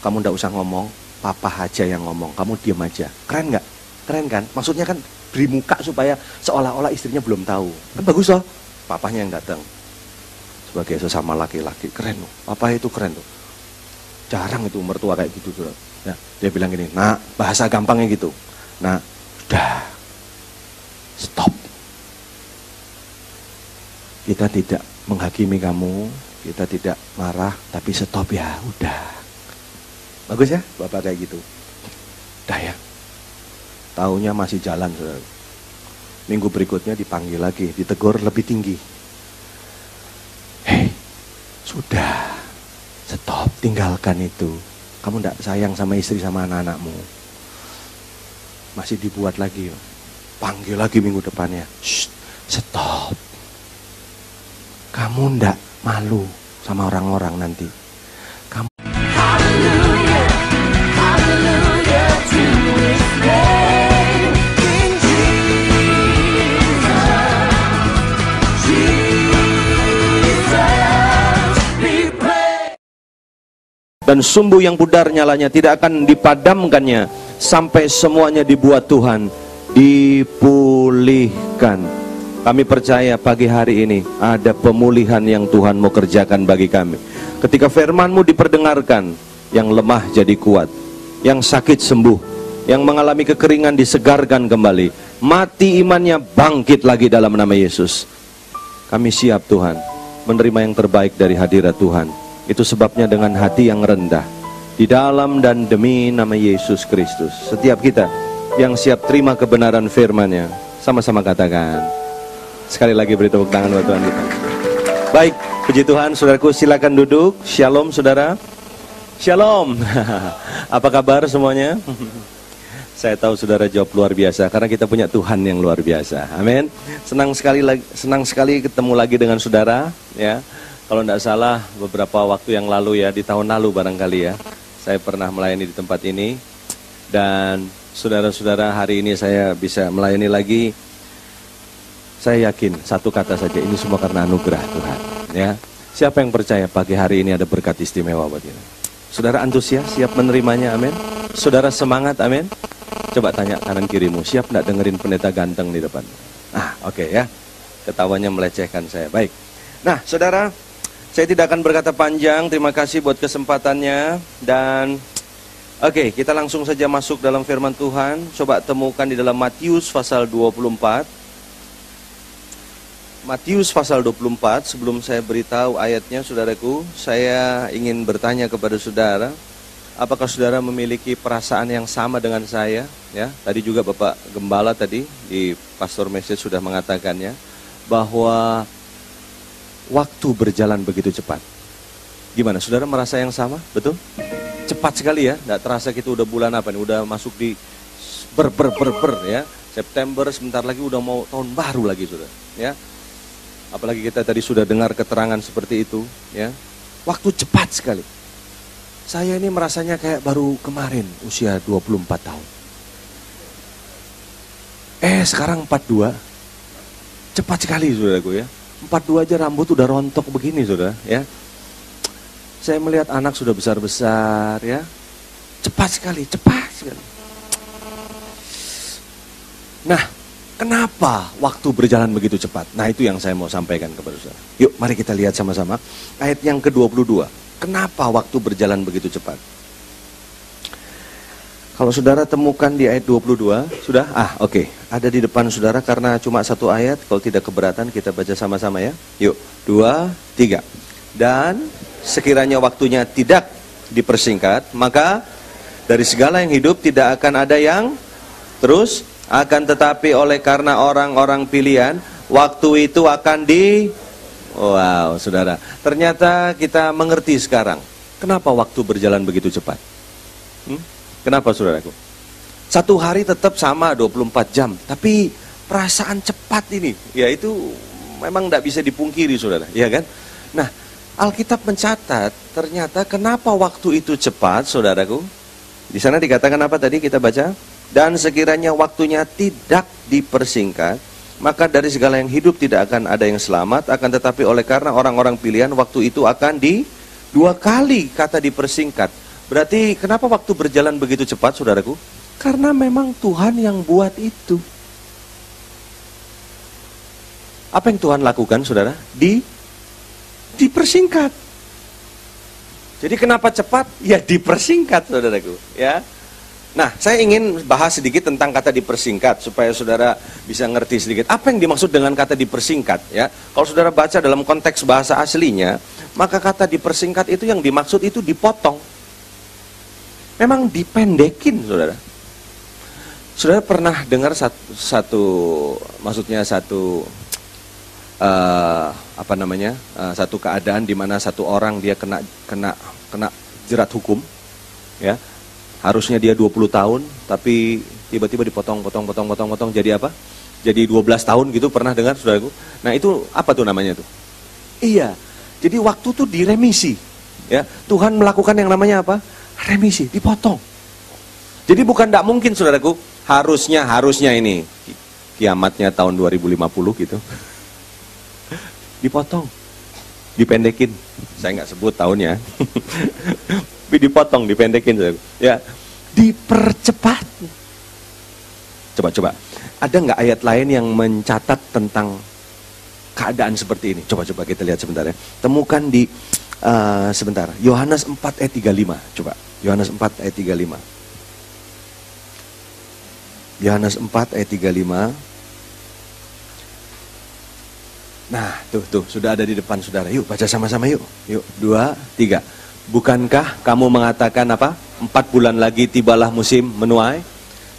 [SPEAKER 1] kamu ndak usah ngomong, papa aja yang ngomong, kamu diam aja. Keren nggak? Keren kan? Maksudnya kan beri muka supaya seolah-olah istrinya belum tahu. Kan bagus loh. Papahnya yang datang sebagai sesama laki-laki. Keren loh. Papa itu keren loh. Jarang itu mertua kayak gitu tuh. Ya, dia bilang gini, nah bahasa gampangnya gitu. Nah, udah, stop. Kita tidak menghakimi kamu, kita tidak marah, tapi stop ya, udah. Bagus ya, bapak kayak gitu. Dah ya. Taunya masih jalan, saudara. Minggu berikutnya dipanggil lagi, ditegur lebih tinggi. Hei, sudah, stop, tinggalkan itu. Kamu tidak sayang sama istri sama anak-anakmu. Masih dibuat lagi. Panggil lagi minggu depannya. Shh, stop. Kamu tidak malu sama orang-orang nanti. Kamu dan sumbu yang pudar nyalanya tidak akan dipadamkannya sampai semuanya dibuat Tuhan dipulihkan. Kami percaya pagi hari ini ada pemulihan yang Tuhan mau kerjakan bagi kami. Ketika firman-Mu diperdengarkan, yang lemah jadi kuat, yang sakit sembuh, yang mengalami kekeringan disegarkan kembali, mati imannya bangkit lagi dalam nama Yesus. Kami siap Tuhan menerima yang terbaik dari hadirat Tuhan. Itu sebabnya dengan hati yang rendah, di dalam dan demi nama Yesus Kristus, setiap kita yang siap terima kebenaran firman-Nya, sama-sama katakan. Sekali lagi beri tepuk tangan buat Tuhan kita. Baik, puji Tuhan, saudaraku silakan duduk. Shalom saudara. Shalom. Apa kabar semuanya? Saya tahu saudara jawab luar biasa, karena kita punya Tuhan yang luar biasa. Amin. Senang sekali ketemu lagi dengan saudara, ya. Kalau tidak salah beberapa waktu yang lalu ya, di tahun lalu barangkali ya, saya pernah melayani di tempat ini. Dan saudara-saudara, hari ini saya bisa melayani lagi. Saya yakin satu kata saja, ini semua karena anugerah Tuhan, ya. Siapa yang percaya pagi hari ini ada berkat istimewa buat kita? Saudara antusias, siap menerimanya, amin. Saudara semangat, amin. Coba tanya kanan kirimu, siap tidak dengerin pendeta ganteng di depan? Oke ya, ketawanya melecehkan saya. Baik. Nah saudara, Saya tidak akan berkata panjang, terima kasih buat kesempatannya. Dan oke, kita langsung saja masuk dalam firman Tuhan. Coba temukan di dalam Matius pasal 24. Matius pasal 24, sebelum saya beritahu ayatnya saudaraku, saya ingin bertanya kepada saudara, apakah saudara memiliki perasaan yang sama dengan saya? Ya, tadi juga Bapak Gembala tadi di Pastor Message sudah mengatakannya, bahwa waktu berjalan begitu cepat. Gimana, saudara merasa yang sama? Betul? Cepat sekali ya, tidak terasa kita udah bulan apa nih, udah masuk di ya. September, sebentar lagi udah mau tahun baru lagi saudara. Ya, apalagi kita tadi sudah dengar keterangan seperti itu. Ya, waktu cepat sekali. Saya ini merasanya kayak baru kemarin usia 24 tahun. Sekarang 42. Cepat sekali saudaraku ya. 42 aja rambut udah rontok begini saudara ya. Saya melihat anak sudah besar-besar ya. Cepat sekali, cepat sekali. Nah, kenapa waktu berjalan begitu cepat? Nah, itu yang saya mau sampaikan kepada saudara. Yuk, mari kita lihat sama-sama ayat yang ke-22. Kenapa waktu berjalan begitu cepat? Kalau saudara temukan di ayat 22, sudah? Oke. Ada di depan saudara karena cuma satu ayat, kalau tidak keberatan kita baca sama-sama ya. Yuk, 2, 3. Dan sekiranya waktunya tidak dipersingkat, maka dari segala yang hidup tidak akan ada yang terus, akan tetapi oleh karena orang-orang pilihan, waktu itu akan Wow, saudara. Ternyata kita mengerti sekarang, kenapa waktu berjalan begitu cepat. Kenapa saudaraku? Satu hari tetap sama 24 jam, tapi perasaan cepat ini, ya itu memang tidak bisa dipungkiri saudara, ya kan? Nah, Alkitab mencatat ternyata kenapa waktu itu cepat saudaraku. Di sana dikatakan apa tadi kita baca? Dan sekiranya waktunya tidak dipersingkat, maka dari segala yang hidup tidak akan ada yang selamat, akan tetapi oleh karena orang-orang pilihan waktu itu akan dua kali kata dipersingkat. Berarti kenapa waktu berjalan begitu cepat saudaraku? Karena memang Tuhan yang buat itu. Apa yang Tuhan lakukan saudara? Dipersingkat. Jadi kenapa cepat? Ya dipersingkat saudaraku ya. Nah, saya ingin bahas sedikit tentang kata dipersingkat supaya saudara bisa ngerti sedikit apa yang dimaksud dengan kata dipersingkat ya. Kalau saudara baca dalam konteks bahasa aslinya, maka kata dipersingkat itu yang dimaksud itu dipotong. Memang dipendekin saudara. Saudara pernah dengar satu keadaan di mana satu orang dia kena jerat hukum ya. Harusnya dia 20 tahun, tapi tiba-tiba dipotong jadi apa? Jadi 12 tahun gitu, pernah dengar saudaraku? Nah itu apa tuh namanya tuh? Iya, jadi waktu tuh diremisi. Ya, Tuhan melakukan yang namanya apa? Remisi, dipotong. Jadi bukan tidak mungkin saudaraku, harusnya ini, kiamatnya tahun 2050 gitu. Dipotong, dipendekin. Saya nggak sebut tahunnya. Tapi dipotong, dipendekin saudaraku. Ya, dipercepat. Coba. Ada nggak ayat lain yang mencatat tentang keadaan seperti ini? Coba kita lihat sebentar ya. Temukan di sebentar. Yohanes 4 ayat 35. Coba. Yohanes 4 ayat 35. Yohanes 4 ayat 35. Nah, tuh sudah ada di depan saudara. Yuk baca sama-sama yuk. Yuk, 2, 3. Bukankah kamu mengatakan apa? 4 bulan lagi tibalah musim menuai.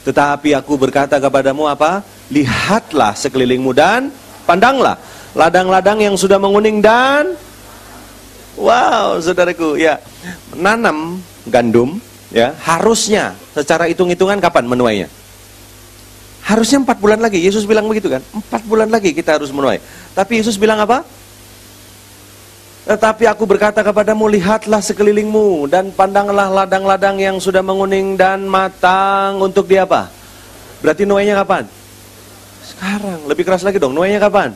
[SPEAKER 1] Tetapi aku berkata kepadamu apa? Lihatlah sekelilingmu dan pandanglah ladang-ladang yang sudah menguning dan wow, saudaraku, ya, menanam gandum, ya, harusnya secara hitung-hitungan kapan menuainya? Harusnya 4 bulan lagi. Yesus bilang begitu kan? 4 bulan lagi kita harus menuai. Tapi Yesus bilang apa? Tetapi aku berkata kepadamu, lihatlah sekelilingmu dan pandanglah ladang-ladang yang sudah menguning dan matang untuk dia apa? Berarti nuainya kapan? Sekarang. Lebih keras lagi dong, nuainya kapan?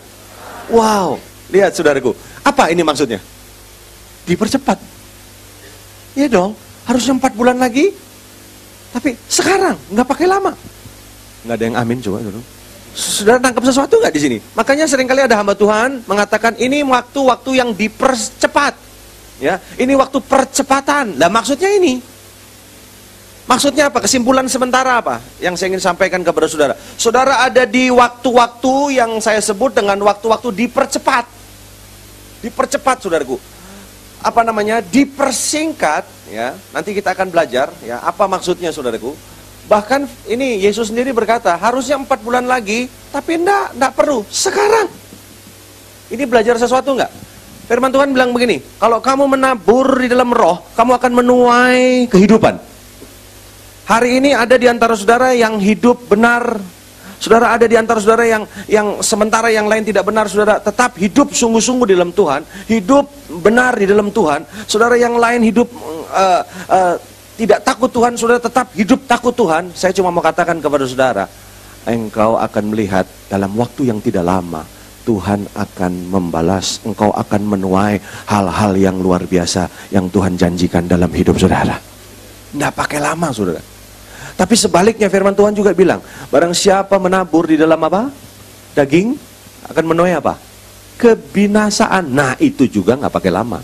[SPEAKER 1] Wow, lihat saudaraku. Apa ini maksudnya? Dipercepat. Iya dong, harusnya 4 bulan lagi. Tapi sekarang, nggak pakai lama. Nggak ada yang amin coba dulu. Saudara tangkap sesuatu nggak di sini? Makanya seringkali ada hamba Tuhan mengatakan ini waktu-waktu yang dipercepat, ya, ini waktu percepatan. Lah maksudnya ini, maksudnya apa? Kesimpulan sementara apa yang saya ingin sampaikan kepada saudara? Saudara ada di waktu-waktu yang saya sebut dengan waktu-waktu dipercepat, dipercepat, saudaraku. Apa namanya? Dipersingkat, ya. Nanti kita akan belajar, ya, apa maksudnya, saudaraku. Bahkan ini Yesus sendiri berkata, harusnya 4 bulan lagi, tapi enggak perlu, sekarang. Ini belajar sesuatu enggak? Firman Tuhan bilang begini, kalau kamu menabur di dalam roh, kamu akan menuai kehidupan. Hari ini ada di antara saudara yang hidup benar. Saudara ada di antara saudara yang sementara yang lain tidak benar. Saudara tetap hidup sungguh-sungguh di dalam Tuhan, hidup benar di dalam Tuhan. Saudara yang lain hidup tidak takut Tuhan, saudara tetap hidup takut Tuhan. Saya cuma mau katakan kepada saudara, engkau akan melihat dalam waktu yang tidak lama, Tuhan akan membalas, engkau akan menuai hal-hal yang luar biasa yang Tuhan janjikan dalam hidup saudara. Tidak pakai lama, saudara. Tapi sebaliknya firman Tuhan juga bilang, barang siapa menabur di dalam apa? Daging, akan menuai apa? Kebinasaan. Nah itu juga nggak pakai lama,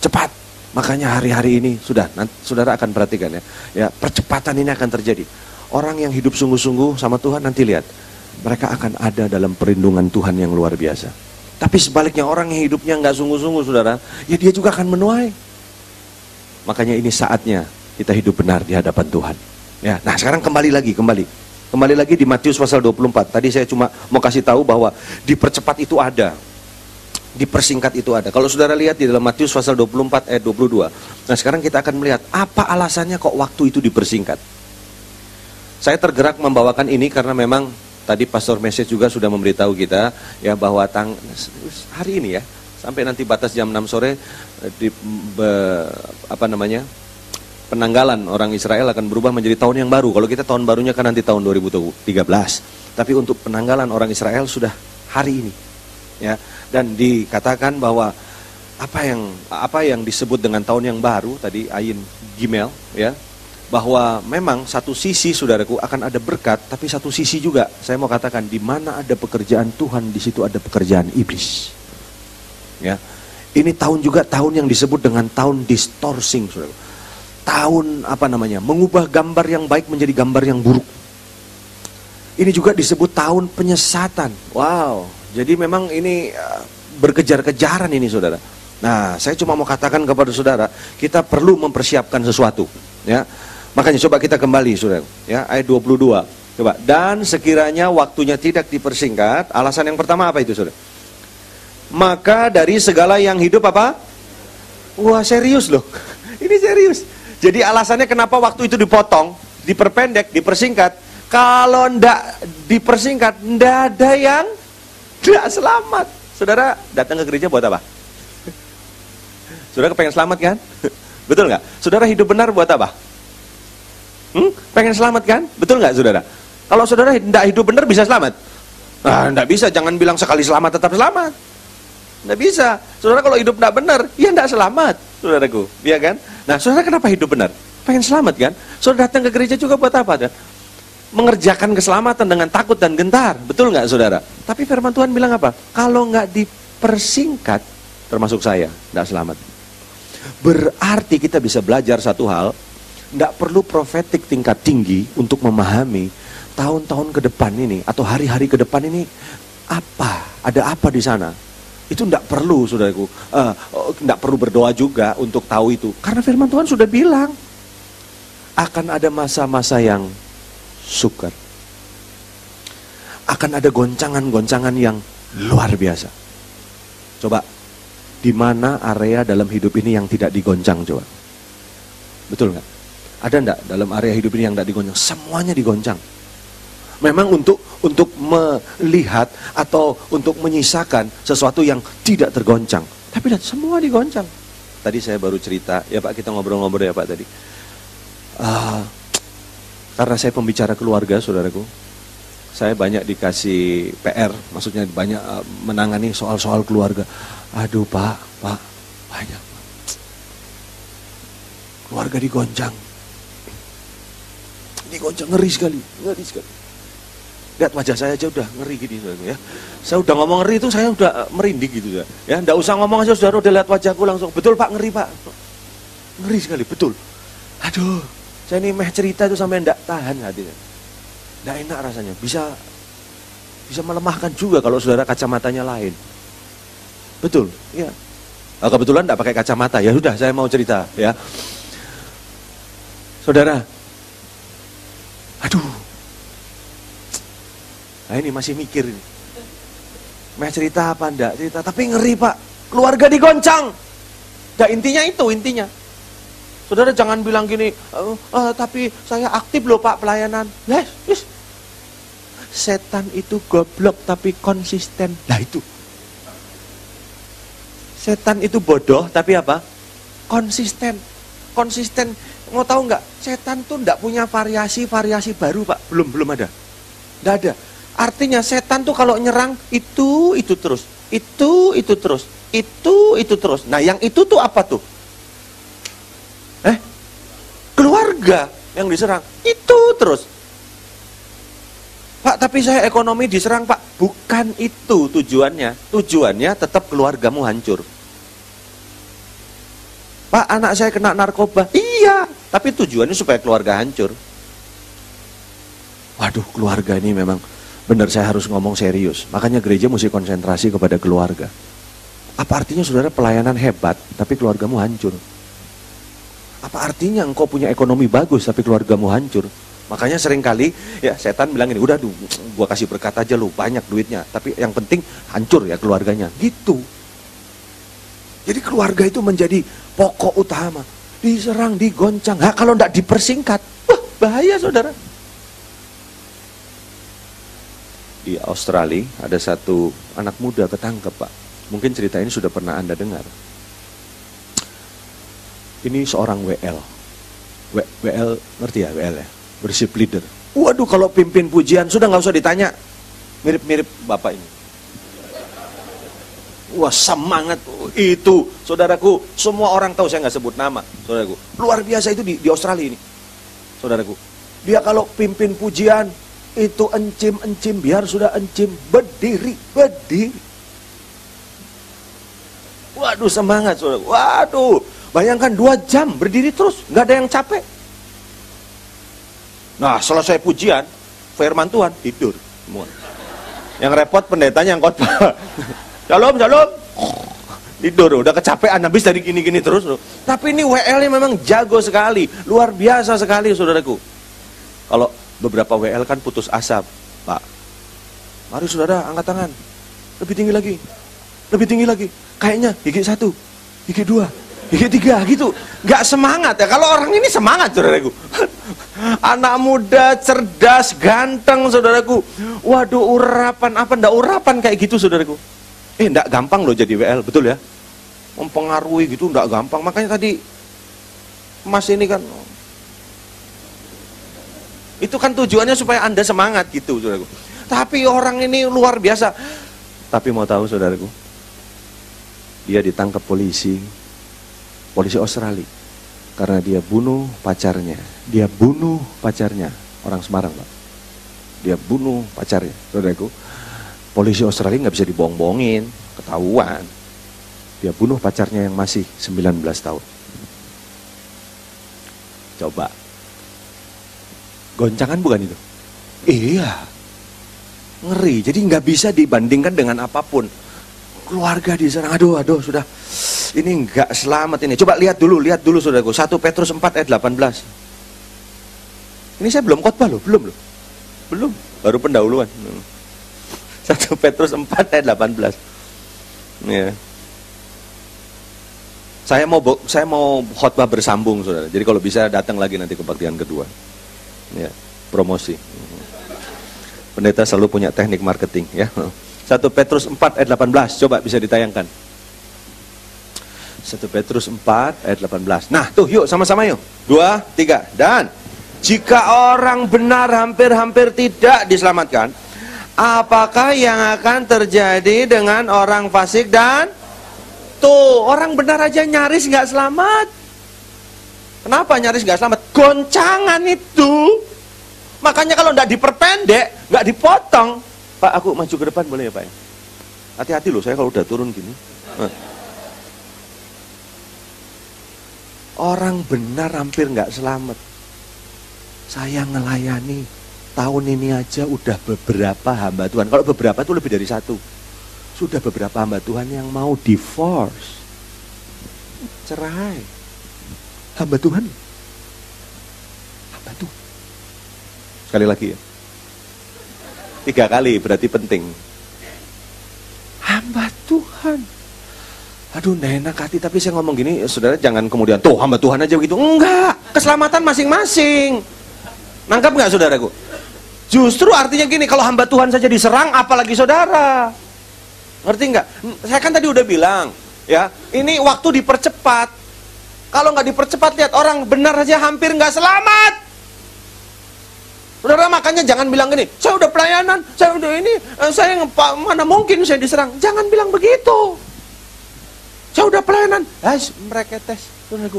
[SPEAKER 1] cepat. Makanya hari-hari ini sudah, nanti saudara akan perhatikan, ya, ya, percepatan ini akan terjadi. Orang yang hidup sungguh-sungguh sama Tuhan, nanti lihat, mereka akan ada dalam perlindungan Tuhan yang luar biasa. Tapi sebaliknya orang yang hidupnya nggak sungguh-sungguh, saudara, ya dia juga akan menuai. Makanya ini saatnya kita hidup benar di hadapan Tuhan. Ya, nah sekarang kembali lagi di Matius pasal 24. Tadi saya cuma mau kasih tahu bahwa dipercepat itu ada. Dipersingkat itu ada. Kalau saudara lihat di dalam Matius pasal 24 ayat 22. Nah sekarang kita akan melihat apa alasannya kok waktu itu dipersingkat. Saya tergerak membawakan ini karena memang tadi Pastor Message juga sudah memberitahu kita, ya, bahwa hari ini, ya, sampai nanti batas jam 6 sore penanggalan orang Israel akan berubah menjadi tahun yang baru. Kalau kita tahun barunya kan nanti tahun 2013. Tapi untuk penanggalan orang Israel sudah hari ini. Ya, dan dikatakan bahwa apa yang disebut dengan tahun yang baru tadi Ayin Gimel, ya, bahwa memang satu sisi, saudaraku, akan ada berkat, tapi satu sisi juga saya mau katakan di mana ada pekerjaan Tuhan, di situ ada pekerjaan iblis. Ya. Ini tahun juga tahun yang disebut dengan tahun distorting, saudara. Tahun mengubah gambar yang baik menjadi gambar yang buruk. Ini juga disebut tahun penyesatan. Wow. Jadi memang ini berkejar-kejaran ini, saudara. Nah, saya cuma mau katakan kepada saudara, kita perlu mempersiapkan sesuatu, ya. Makanya coba kita kembali, saudara, ya, ayat 22. Coba, dan sekiranya waktunya tidak dipersingkat, alasan yang pertama apa itu, saudara? Maka dari segala yang hidup apa? Wah, serius loh. Ini serius. Jadi alasannya kenapa waktu itu dipotong, diperpendek, dipersingkat. Kalau ndak dipersingkat, ndak ada yang tidak selamat. Saudara datang ke gereja buat apa? Saudara pengen selamat kan? Betul nggak? Saudara hidup benar buat apa? Pengen selamat kan? Betul nggak, saudara? Kalau saudara tidak hidup benar bisa selamat? Nah, tidak bisa. Jangan bilang sekali selamat tetap selamat. Tidak bisa. Saudara kalau hidup tidak benar, ya tidak selamat, saudaraku. Iya kan? Nah, saudara kenapa hidup benar? Pengen selamat kan? Saudara datang ke gereja juga buat apa? Dan mengerjakan keselamatan dengan takut dan gentar. Betul nggak, saudara? Tapi firman Tuhan bilang apa? Kalau nggak dipersingkat, termasuk saya, nggak selamat. Berarti kita bisa belajar satu hal, nggak perlu profetik tingkat tinggi untuk memahami tahun-tahun ke depan ini atau hari-hari ke depan ini ada apa di sana. Itu nggak perlu, saudaraku. Nggak perlu berdoa juga untuk tahu itu, karena firman Tuhan sudah bilang akan ada masa-masa yang sukar. Akan ada goncangan-goncangan yang luar biasa. Coba, di mana area dalam hidup ini yang tidak digoncang, coba? Betul nggak? Ada nggak dalam area hidup ini yang tidak digoncang? Semuanya digoncang. Memang untuk melihat atau untuk menyisakan sesuatu yang tidak tergoncang. Tapi semua digoncang. Tadi saya baru cerita, ya Pak, kita ngobrol-ngobrol ya Pak tadi. Karena saya pembicara keluarga, saudaraku, saya banyak dikasih PR, maksudnya banyak menangani soal-soal keluarga. Aduh Pak, banyak. Keluarga digoncang. Digoncang, ngeri sekali. Lihat wajah saya aja udah ngeri gini, ya. Saya udah ngomong ngeri itu saya udah merinding gitu ya. Ya, enggak usah ngomong aja saudara udah lihat wajahku langsung. Betul Pak, ngeri Pak. Ngeri sekali, betul. Aduh, saya ini meh cerita itu sampai enggak tahan hatinya. Enggak enak rasanya. Bisa melemahkan juga kalau saudara kacamatanya lain. Betul, ya. Nah, kebetulan enggak pakai kacamata. Ya sudah, saya mau cerita ya. Saudara. Aduh. Nah ini masih mikir ini. Meh cerita apa enggak cerita, tapi ngeri Pak. Keluarga digoncang. Nah intinya itu, intinya. Saudara jangan bilang gini, tapi saya aktif loh Pak pelayanan. Yes. Setan itu goblok tapi konsisten. Nah itu. Setan itu bodoh tapi apa? Konsisten. Konsisten. Mau tahu nggak? Setan tuh enggak punya variasi baru Pak. Belum ada. Enggak ada. Artinya setan tuh kalau nyerang itu terus, itu terus, itu terus. Nah yang itu tuh apa tuh? Keluarga yang diserang, itu terus. Pak tapi saya ekonomi diserang Pak. Bukan itu tujuannya. Tujuannya tetap keluargamu hancur. Pak anak saya kena narkoba. Iya, tapi tujuannya supaya keluarga hancur. Waduh keluarga ini memang benar, saya harus ngomong serius. Makanya gereja mesti konsentrasi kepada keluarga. Apa artinya saudara pelayanan hebat, tapi keluargamu hancur? Apa artinya engkau punya ekonomi bagus, tapi keluargamu hancur? Makanya seringkali ya setan bilang ini, udah gua kasih berkat aja lu, banyak duitnya. Tapi yang penting hancur ya keluarganya. Gitu. Jadi keluarga itu menjadi pokok utama. Diserang, digoncang. Nah, kalau enggak dipersingkat, wah bahaya saudara. Di Australia ada satu anak muda ketangkep Pak. Mungkin cerita ini sudah pernah Anda dengar. Ini seorang WL. WL, ngerti ya WL ya? Worship leader. Waduh kalau pimpin pujian sudah nggak usah ditanya. Mirip-mirip Bapak ini. Wah semangat itu. Saudaraku, semua orang tahu, saya nggak sebut nama. Saudaraku, luar biasa itu di Australia ini. Saudaraku, dia kalau pimpin pujian itu encim, biar sudah encim, berdiri. Waduh semangat saudara. Waduh, bayangkan 2 jam berdiri terus, nggak ada yang capek. Nah selesai pujian, firman Tuhan, tidur semua. Yang repot pendetanya yang khotbah. Shalom, tidur, udah kecapean habis dari gini-gini terus. Tapi ini WL ini memang jago sekali, luar biasa sekali saudaraku. Kalau beberapa WL kan putus asa, Pak. Mari saudara angkat tangan. Lebih tinggi lagi. Kayaknya gigi 1, gigi 2, gigi 3 gitu. Gak semangat ya. Kalau orang ini semangat saudaraku. Anak muda, cerdas, ganteng saudaraku. Waduh urapan apa ndak urapan kayak gitu saudaraku. Ndak gampang loh jadi WL, betul ya. Mempengaruhi gitu ndak gampang. Makanya tadi Mas ini kan itu kan tujuannya supaya Anda semangat gitu, saudaraku. Tapi orang ini luar biasa. Tapi mau tahu, saudaraku? Dia ditangkap polisi Australia. Karena dia bunuh pacarnya. Orang Semarang, Pak. Dia bunuh pacarnya, saudaraku. Polisi Australia nggak bisa dibohong-bohongin, ketahuan. Dia bunuh pacarnya yang masih 19 tahun. Coba. Goncangan bukan itu? Iya. Ngeri. Jadi nggak bisa dibandingkan dengan apapun. Keluarga diserang. Aduh, sudah. Ini nggak selamat ini. Coba lihat dulu saudaraku. 1 Petrus 4 ayat 18. Ini saya belum khotbah loh, belum. Baru pendahuluan. 1 Petrus 4 ayat 18. Ya. Saya mau khotbah bersambung, saudara. Jadi kalau bisa datang lagi nanti kebaktian kedua. Ya, promosi. Pendeta selalu punya teknik marketing ya. 1 Petrus 4 ayat 18, coba bisa ditayangkan. 1 Petrus 4 ayat 18. Nah, tuh yuk sama-sama yuk. 2, 3. Dan jika orang benar hampir-hampir tidak diselamatkan, apakah yang akan terjadi dengan orang fasik dan tuh orang benar aja nyaris nggak selamat. Kenapa nyaris nggak selamat? Goncangan itu. Makanya kalau nggak diperpendek, nggak dipotong. Pak, aku maju ke depan boleh ya Pak? Hati-hati loh, saya kalau udah turun gini. Orang benar hampir nggak selamat. Saya ngelayani tahun ini aja udah beberapa hamba Tuhan. Kalau beberapa itu lebih dari satu. Sudah beberapa hamba Tuhan yang mau divorce, cerai. Hamba Tuhan. Hamba Tuhan. Sekali lagi ya. 3 kali berarti penting. Hamba Tuhan. Aduh, nggak enak hati, tapi saya ngomong gini, saudara jangan kemudian, tuh hamba Tuhan aja begitu. Enggak, keselamatan masing-masing. Nangkap nggak saudaraku? Justru artinya gini, kalau hamba Tuhan saja diserang, apalagi saudara. Ngerti nggak? Saya kan tadi udah bilang, ya, ini waktu dipercepat. Kalau nggak dipercepat, lihat orang benar aja hampir nggak selamat. Saudara, makanya jangan bilang gini, saya udah pelayanan, saya udah ini, saya mana mungkin saya diserang. Jangan bilang begitu. Saya udah pelayanan, mereka tes, saudaraku.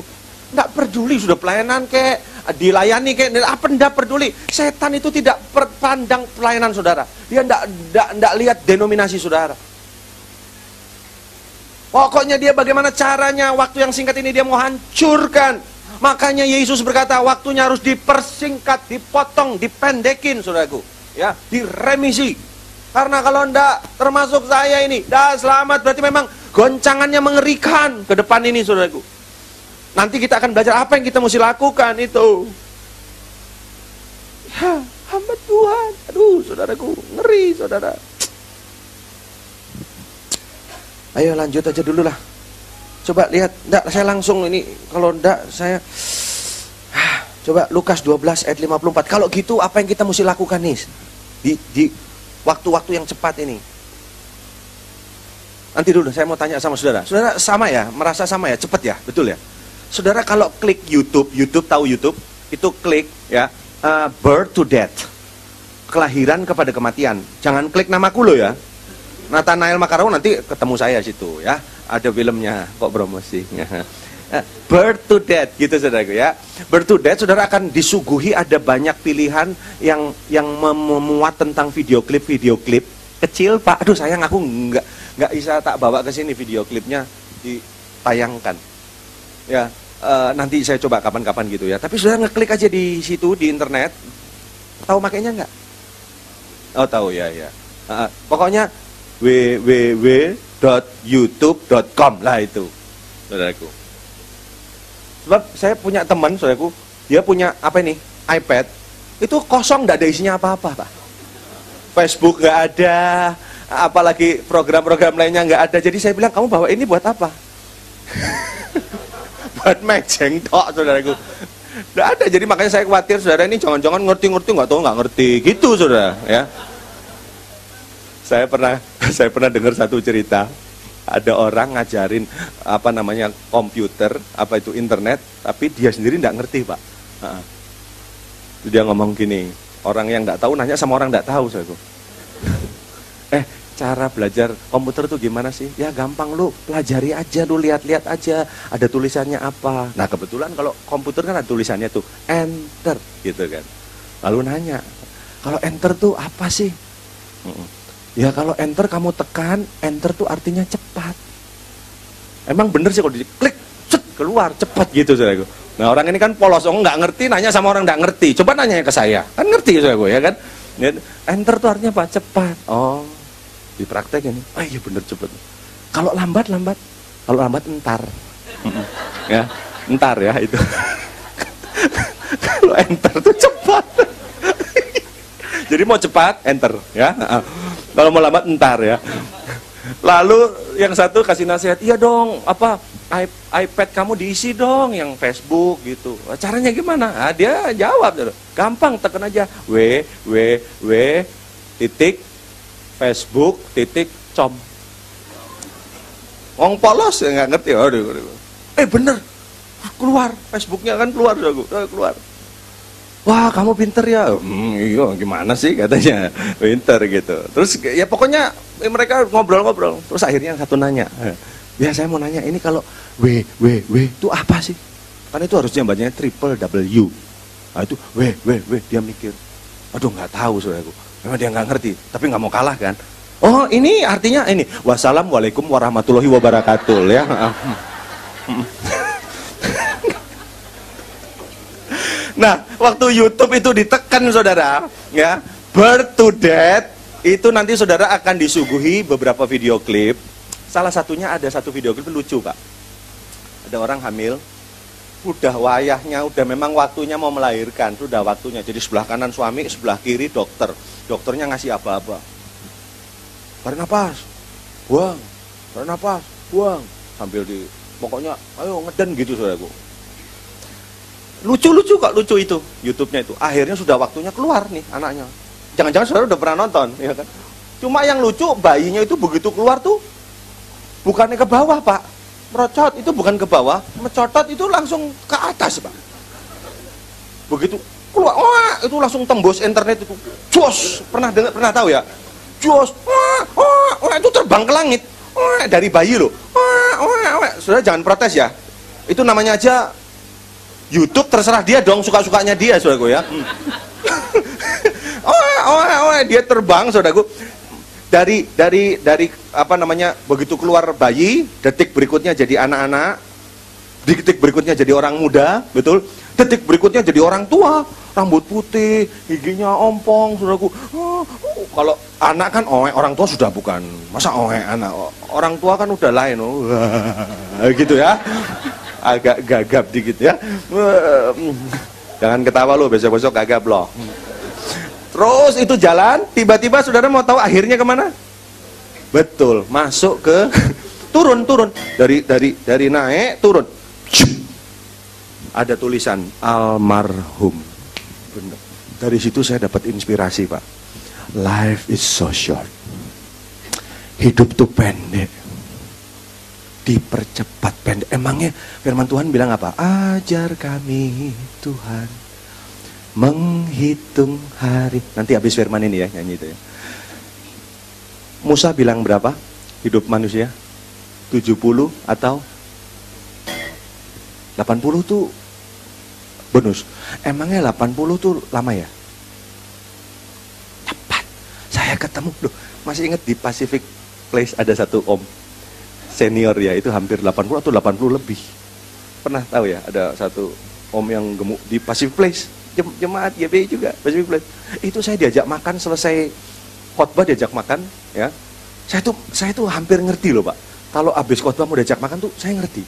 [SPEAKER 1] Nggak peduli sudah pelayanan kayak dilayani kayak apa, nggak peduli. Setan itu tidak pandang pelayanan saudara. Dia nggak lihat denominasi saudara. Pokoknya dia bagaimana caranya, waktu yang singkat ini dia mau hancurkan. Makanya Yesus berkata waktunya harus dipersingkat, dipotong, dipendekin saudaraku. Ya, diremisi. Karena kalau ndak termasuk saya ini, dah selamat, berarti memang goncangannya mengerikan ke depan ini saudaraku. Nanti kita akan belajar apa yang kita mesti lakukan itu. Ya, hamba Tuhan. Aduh, saudaraku, ngeri saudara. Ayo lanjut aja dulu lah. Coba lihat, enggak saya langsung ini, kalau enggak saya coba Lukas 12 ayat 54. Kalau gitu apa yang kita mesti lakukan nih? Di waktu-waktu yang cepat ini. Nanti dulu saya mau tanya sama saudara. Saudara sama ya, merasa sama ya, cepat ya, betul ya? Saudara kalau klik YouTube, tahu YouTube? Itu klik ya, birth to death. Kelahiran kepada kematian. Jangan klik namaku lo ya. Nathanael Makarau nanti ketemu saya situ ya. Ada filmnya, kok promosi. Birth to death gitu saudaraku ya. Birth to death, saudara akan disuguhi ada banyak pilihan yang memuat tentang video klip kecil Pak. Aduh sayang aku nggak bisa tak bawa ke sini video klipnya ditayangkan. Ya, nanti saya coba kapan-kapan gitu ya. Tapi saudara ngeklik aja di situ di internet. Tahu makainya nggak? Oh tahu ya ya. Pokoknya www.youtube.com lah itu, saudaraku. Sebab saya punya teman, saudaraku, dia punya apa ini, iPad, itu kosong, nggak ada isinya apa-apa, Pak. Facebook nggak ada, apalagi program-program lainnya nggak ada. Jadi saya bilang, kamu bawa ini buat apa? Buat mejeng tok, saudaraku. Nggak ada, jadi makanya saya khawatir, saudara ini jangan-jangan ngerti-ngerti, nggak tahu nggak ngerti, gitu, saudara, ya. Saya pernah dengar satu cerita, ada orang ngajarin apa namanya komputer, apa itu internet, tapi dia sendiri nggak ngerti Pak. Dia ngomong gini, orang yang nggak tahu nanya sama orang nggak tahu, saya cara belajar komputer tuh gimana sih? Ya gampang, lu pelajari aja, lu lihat-lihat aja, ada tulisannya apa. Nah kebetulan kalau komputer kan ada tulisannya tuh enter, gitu kan. Lalu nanya, kalau enter tuh apa sih? Ya kalau enter kamu tekan, enter tuh artinya cepat. Emang bener sih kalau diklik, cet, keluar, cepat gitu saudaraku. Nah orang ini kan polos, nggak ngerti, nanya sama orang nggak ngerti. Coba nanya ke saya, kan ngerti saudaraku ya kan. Enter tuh artinya apa? Cepat. Oh, dipraktek ini. Oh iya bener cepat. Kalau lambat. Kalau lambat entar. Ya, entar ya itu. Kalau enter tuh cepat. Jadi mau cepat, enter ya. Kalau mau lambat entar ya. Lalu yang satu kasih nasihat, iya dong, apa iPad kamu diisi dong yang Facebook gitu. Caranya gimana? Nah, dia jawab, gampang, tekan aja www.facebook.com. Wong polos ya nggak ngerti. Aduh. Bener, keluar Facebooknya kan keluar. Wah kamu pinter ya, iya gimana sih katanya, pinter gitu. Terus ya pokoknya mereka ngobrol-ngobrol. Terus akhirnya yang satu nanya, ya saya mau nanya ini kalau www itu apa sih? Kan itu harusnya bacanya triple W. Nah itu w dia mikir. Aduh, nggak tahu saudaraku. Memang dia nggak ngerti, tapi nggak mau kalah kan. Oh, ini artinya ini. Wassalamualaikum warahmatullahi wabarakatuh ya. Nah, waktu YouTube itu ditekan saudara, ya, birth to death, itu nanti saudara akan disuguhi beberapa video klip. Salah satunya ada satu video klip lucu, Pak. Ada orang hamil, udah wayahnya, udah memang waktunya mau melahirkan, sudah waktunya. Jadi sebelah kanan suami, sebelah kiri dokter. Dokternya ngasih apa-apa. Tarik napas, buang. Tarik napas, buang. Sambil pokoknya, ayo ngeden gitu saudaraku. Lucu-lucu kok, lucu itu YouTube-nya itu. Akhirnya sudah waktunya keluar nih anaknya. Jangan-jangan saudara udah pernah nonton, ya kan? Cuma yang lucu, bayinya itu begitu keluar tuh bukannya ke bawah, Pak. Merocot itu bukan ke bawah, mencotot itu langsung ke atas, Pak. Begitu keluar, wah, itu langsung tembus internet itu. Jos, pernah dengar, pernah tahu ya? Jos, wah, itu terbang ke langit. Wah, dari bayi loh. Wah. Saudara jangan protes ya. Itu namanya aja YouTube, terserah dia dong, suka-sukanya dia, saudaraku ya. Dia terbang, saudaraku. Dari apa namanya, begitu keluar bayi, detik berikutnya jadi anak-anak, detik berikutnya jadi orang muda, betul? Detik berikutnya jadi orang tua, rambut putih, giginya ompong, saudaraku. Kalau anak kan orang tua sudah bukan, masa anak, orang tua kan udah lain, gitu ya. Agak gagap dikit ya. Jangan ketawa lo, besok-besok gagap loh. Terus itu jalan, tiba-tiba saudara mau tahu akhirnya kemana? Betul, masuk ke turun dari naik turun. Ada tulisan almarhum. Benar. Dari situ saya dapat inspirasi, Pak. Life is so short. Hidup tuh pendek. Dipercepat pendek. Emangnya firman Tuhan bilang apa? Ajar kami Tuhan menghitung hari. Nanti habis firman ini ya, nyanyi itu ya. Musa bilang berapa hidup manusia? 70 atau 80 tuh bonus. Emangnya 80 tuh lama ya? Cepat. Saya ketemu, loh, masih ingat di Pacific Place ada satu om senior ya, itu hampir 80 atau 80 lebih. Pernah tahu ya, ada satu om yang gemuk di Pacific Place, jemaat YBI juga, Pacific Place. Itu saya diajak makan, selesai khotbah diajak makan, ya. Saya tuh hampir ngerti loh, Pak. Kalau habis khotbah mau diajak makan tuh saya ngerti.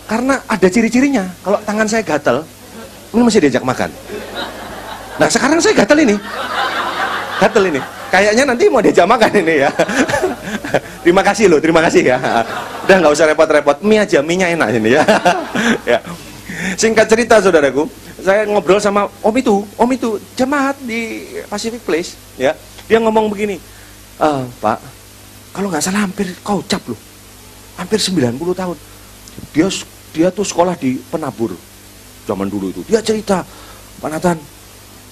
[SPEAKER 1] Karena ada ciri-cirinya. Kalau tangan saya gatel, ini masih diajak makan. Nah, sekarang saya gatel ini. Gatel ini. Kayaknya nanti mau diajak makan ini ya. Terima kasih loh, terima kasih ya. Udah nggak usah repot-repot, mie aja, mie-nya enak ini ya. Ya. Singkat cerita saudaraku, saya ngobrol sama om itu jemaat di Pacific Place, ya. Dia ngomong begini, Pak, kalau nggak salah hampir kaucap loh, hampir 90 tahun. Dia tuh sekolah di Penabur, zaman dulu itu. Dia cerita, Pak Nathan,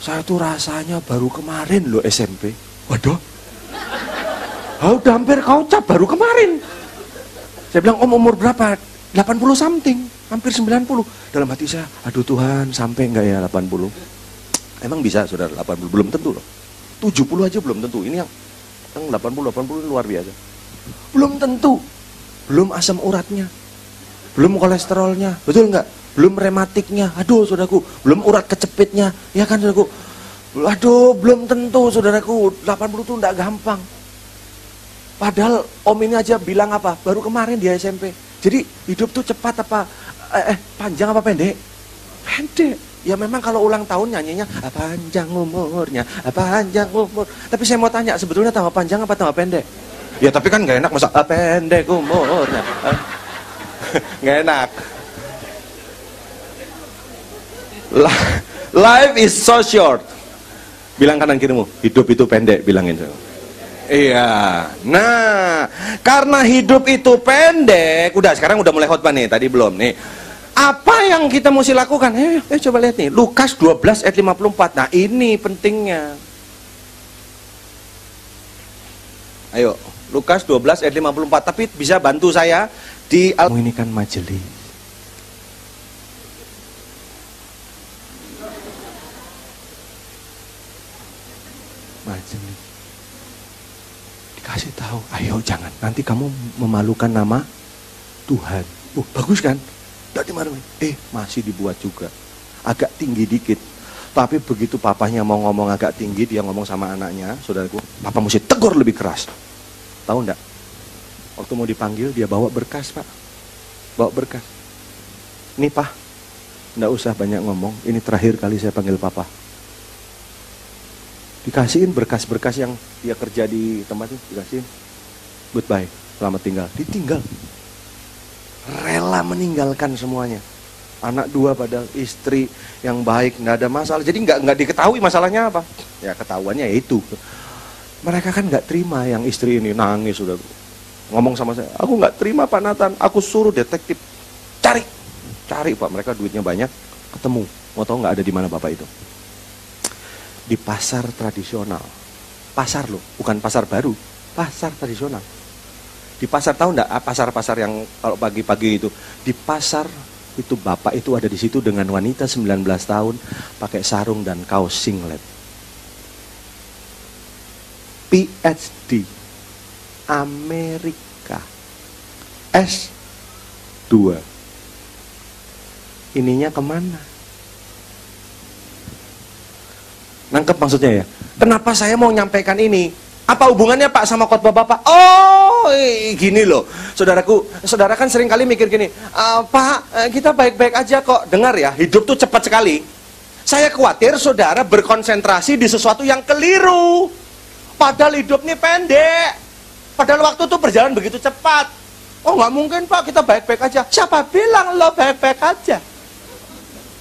[SPEAKER 1] saya tuh rasanya baru kemarin loh SMP. Waduh, udah hampir kaucap baru kemarin. Saya bilang, om umur berapa? 80 something, hampir 90. Dalam hati saya, aduh Tuhan, sampai enggak ya 80? Emang bisa saudara 80? Belum tentu loh. 70 aja belum tentu. Ini yang 80 luar biasa. Belum tentu. Belum asam uratnya. Belum kolesterolnya. Betul enggak? Belum rematiknya. Aduh saudaraku, belum urat kecepitnya. Ya kan saudaraku? Aduh, belum tentu saudaraku, 80 itu enggak gampang. Padahal om ini aja bilang apa? Baru kemarin di SMP. Jadi hidup tuh cepat apa? Panjang apa pendek? Pendek. Ya memang kalau ulang tahun nyanyinya panjang umurnya, panjang umur. Tapi saya mau tanya, sebetulnya tambah panjang apa tambah pendek? Ya tapi kan nggak enak masa pendek umurnya. Nggak enak. Life is so short. Bilang kanan kirimu, hidup itu pendek, bilangin. Iya. Nah, karena hidup itu pendek, sekarang udah mulai khotbah nih, tadi belum nih. Apa yang kita mesti lakukan? Coba lihat nih, Lukas 12 ayat 54. Nah, ini pentingnya. Ayo, Lukas 12 ayat 54. Tapi bisa bantu saya di ini kan majelis. macam nih. Dikasih tahu, ayo jangan, nanti kamu memalukan nama Tuhan. Bagus kan? Tidak dimarahin. Masih dibuat juga. Agak tinggi dikit. Tapi begitu papanya mau ngomong agak tinggi, dia ngomong sama anaknya, saudaraku, papa mesti tegur lebih keras. Tahu enggak? Waktu mau dipanggil, dia bawa berkas, Pak. Bawa berkas. Ini, Pak, enggak usah banyak ngomong, ini terakhir kali saya panggil papa. Dikasihin berkas-berkas yang dia kerja di tempat itu, dikasihin. Goodbye, selamat tinggal. Ditinggal. Rela meninggalkan semuanya. Anak 2 padahal istri yang baik, nggak ada masalah. Jadi nggak diketahui masalahnya apa. Ya ketahuannya ya itu. Mereka kan nggak terima yang istri ini nangis sudah. Ngomong sama saya, aku nggak terima Pak Nathan. Aku suruh detektif cari Pak. Mereka duitnya banyak, ketemu. Mau tahu nggak ada di mana Bapak itu? Di pasar tradisional. Pasar loh, bukan pasar baru. Pasar tradisional. Di pasar, tahu nggak pasar-pasar yang kalau pagi-pagi itu di pasar itu bapak itu ada di situ dengan wanita 19 tahun pakai sarung dan kaos singlet. PhD Amerika S2. Ininya kemana? Nangkep maksudnya ya? Kenapa saya mau nyampaikan ini? Apa hubungannya Pak sama khotbah Bapak? Oh, gini loh. Saudara kan sering kali mikir gini, Pak, kita baik-baik aja kok. Dengar ya, hidup tuh cepat sekali. Saya khawatir saudara berkonsentrasi di sesuatu yang keliru. Padahal hidup ini pendek. Padahal waktu tuh berjalan begitu cepat. Oh, nggak mungkin Pak, kita baik-baik aja. Siapa bilang lo baik-baik aja?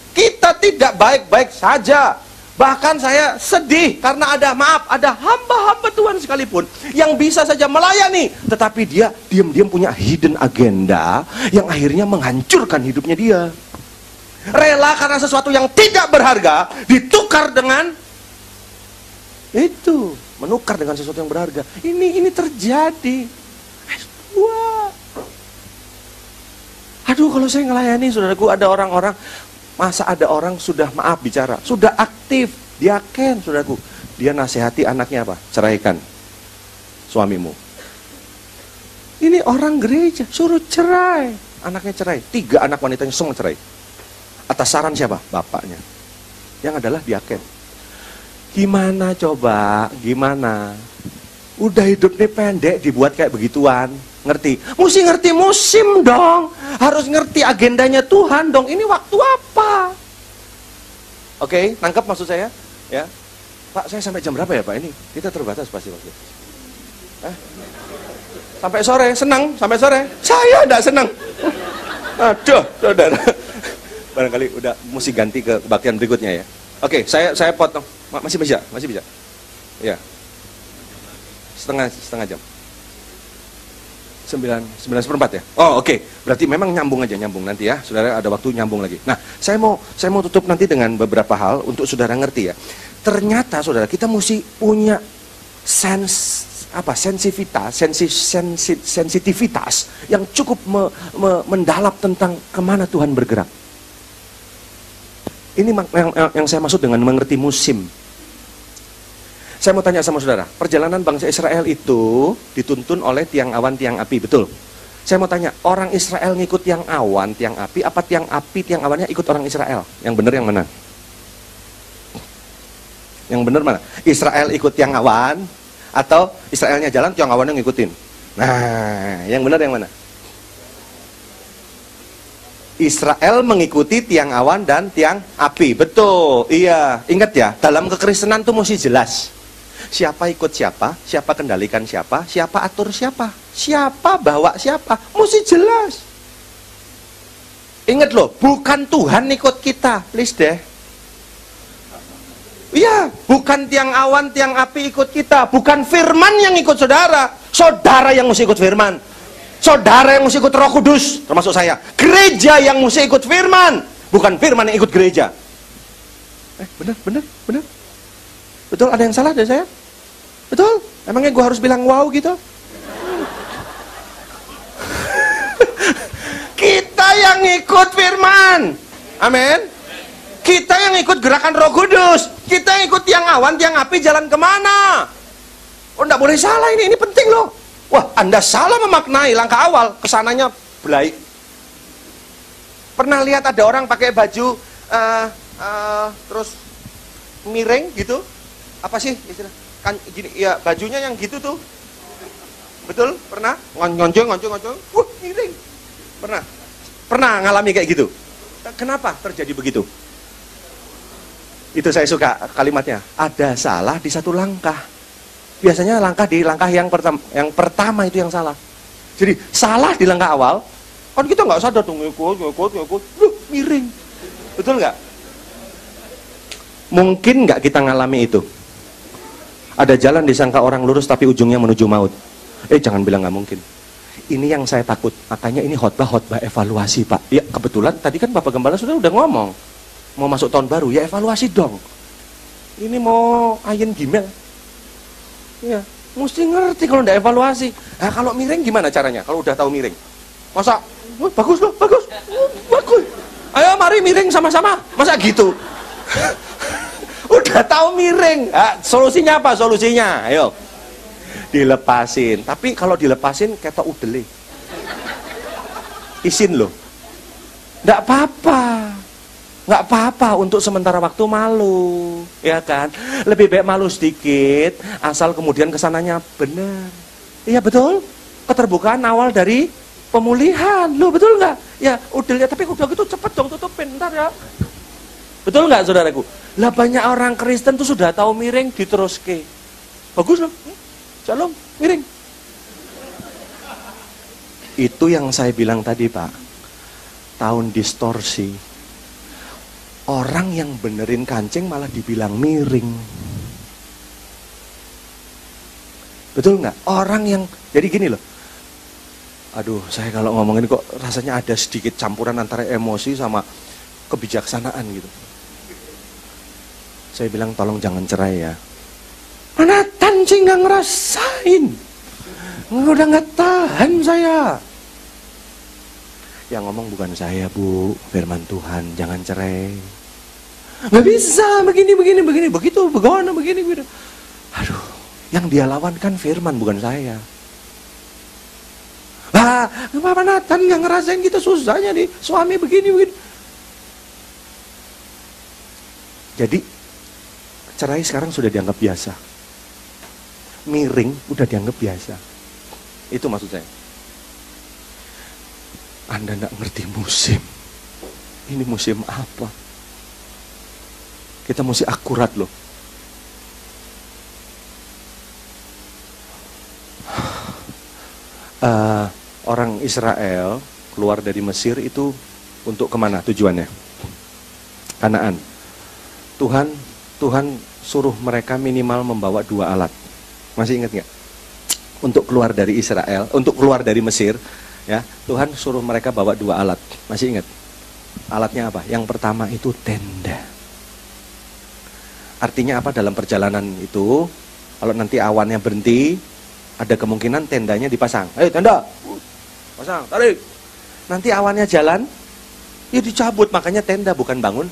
[SPEAKER 1] Kita tidak baik-baik saja. Bahkan saya sedih karena ada hamba-hamba Tuhan sekalipun yang bisa saja melayani, tetapi dia diam-diam punya hidden agenda yang akhirnya menghancurkan hidupnya dia. Rela karena sesuatu yang tidak berharga ditukar dengan itu, menukar dengan sesuatu yang berharga. Ini terjadi. Wah. Aduh, kalau saya ngelayani saudaraku, ada orang-orang, masa ada orang sudah maaf bicara, sudah aktif, diaken, saudaraku, dia nasihati anaknya apa? Ceraikan suamimu. Ini orang gereja, suruh cerai, anaknya cerai, 3 anak wanitanya semua cerai. Atas saran siapa? Bapaknya, yang adalah diaken. Gimana coba? Gimana? Udah hidup nih pendek, dibuat kayak begituan. Ngerti? Mesti ngerti musim dong. Harus ngerti agendanya Tuhan dong. Ini waktu apa? Oke, nangkep maksud saya? Ya, Pak, saya sampai jam berapa ya Pak ini? Kita terbatas pasti waktu. Sampai sore, senang? Sampai sore? Saya enggak senang. Aduh, saudara. Barangkali udah mesti ganti ke kebaktian berikutnya ya. Oke, saya potong. Masih bisa? Ya. Setengah jam. 9:4 ya? Oh oke. Berarti memang nyambung nanti ya. Saudara ada waktu nyambung lagi. Nah, saya mau tutup nanti dengan beberapa hal untuk saudara ngerti ya. Ternyata saudara kita mesti punya sensitivitas yang cukup mendalam tentang kemana Tuhan bergerak. Ini yang saya maksud dengan mengerti musim. Saya mau tanya sama saudara, perjalanan bangsa Israel itu dituntun oleh tiang awan, tiang api, betul? Saya mau tanya, orang Israel ngikut tiang awan, tiang api, apa tiang api, tiang awannya ikut orang Israel? Yang benar yang mana? Yang benar mana? Israel ikut tiang awan, atau Israelnya jalan, tiang awannya ngikutin? Nah, yang benar yang mana? Israel mengikuti tiang awan dan tiang api, betul, iya. Ingat ya, dalam kekristenan tuh mesti jelas. Siapa ikut siapa, siapa kendalikan siapa, siapa atur siapa, siapa bawa siapa, mesti jelas. Ingat loh, bukan Tuhan ikut kita, please deh. Iya, bukan tiang awan, tiang api ikut kita, bukan firman yang ikut saudara, saudara yang mesti ikut firman, saudara yang mesti ikut Roh Kudus, termasuk saya. Gereja yang mesti ikut firman, bukan firman yang ikut gereja. Benar. Betul, ada yang salah dari saya? Betul? Emangnya gue harus bilang wow gitu? Kita yang ikut firman. Amin. Kita yang ikut gerakan Roh Kudus, kita yang ikut tiang awan, tiang api, jalan kemana? Oh, enggak boleh salah ini penting loh. Wah, Anda salah memaknai langkah awal, kesananya belai. Pernah lihat ada orang pakai baju terus miring gitu? Apa sih istilah? Kan gini, ya bajunya yang gitu tuh. Betul? Pernah? Ngonjong. Miring. Pernah ngalami kayak gitu? Kenapa terjadi begitu? Itu saya suka kalimatnya. Ada salah di satu langkah. Biasanya langkah yang pertama itu yang salah. Jadi salah di langkah awal, kan kita nggak sadar tuh ngikut, miring. Betul nggak? Mungkin nggak kita ngalami itu? Ada jalan disangka orang lurus tapi ujungnya menuju maut. Jangan bilang nggak mungkin. Ini yang saya takut. Makanya ini khotbah evaluasi, Pak. Ya kebetulan tadi kan Bapak Gembala udah ngomong. Mau masuk tahun baru, ya evaluasi dong. Ini mau ayin gimel. Ya, mesti ngerti kalau ndak evaluasi. Nah, kalau miring gimana caranya? Kalau udah tahu miring. Masa, bagus loh, bagus. Ayo mari miring sama-sama. Masa gitu? Udah tahu miring. Nah, solusinya apa? Solusinya, ayo. Dilepasin. Tapi kalau dilepasin ketok udele. Isin loh. Ndak apa-apa. Nggak apa-apa untuk sementara waktu malu, ya kan? Lebih baik malu sedikit, asal kemudian kesananya benar. Iya betul, keterbukaan awal dari pemulihan, loh betul nggak? Ya udah, tapi udah gitu cepet dong tutupin, ntar ya. Betul nggak saudaraku? Lah banyak orang Kristen tuh sudah tahu miring diteruske. Bagus loh, shalom, miring. Itu yang saya bilang tadi Pak, tahun distorsi. Orang yang benerin kancing malah dibilang miring. Betul nggak? Orang yang, jadi gini loh. Aduh, saya kalau ngomongin kok rasanya ada sedikit campuran antara emosi sama kebijaksanaan gitu. Saya bilang tolong jangan cerai ya. Mana sih nggak ngerasain. Udah nggak tahan saya. Yang ngomong bukan saya Bu, firman Tuhan, jangan cerai. Nggak bisa, begini, begitu, begona, begini. Aduh, yang dia lawan kan firman, bukan saya. Bapak Nathan nggak ngerasain kita susahnya nih, suami begini. Jadi, cerai sekarang sudah dianggap biasa. Miring udah dianggap biasa. Itu maksud saya. Anda tidak ngerti musim. Ini musim apa? Kita mesti akurat loh. Orang Israel keluar dari Mesir itu untuk kemana tujuannya? Kanaan. Tuhan suruh mereka minimal membawa 2 alat. Masih ingat nggak? Untuk keluar dari Israel, untuk keluar dari Mesir. Ya, Tuhan suruh mereka bawa 2 alat. Masih ingat? Alatnya apa? Yang pertama itu tenda. Artinya apa dalam perjalanan itu? Kalau nanti awannya berhenti, ada kemungkinan tendanya dipasang. Ayo tenda, pasang, tarik. Nanti awannya jalan, ya dicabut. Makanya tenda bukan bangun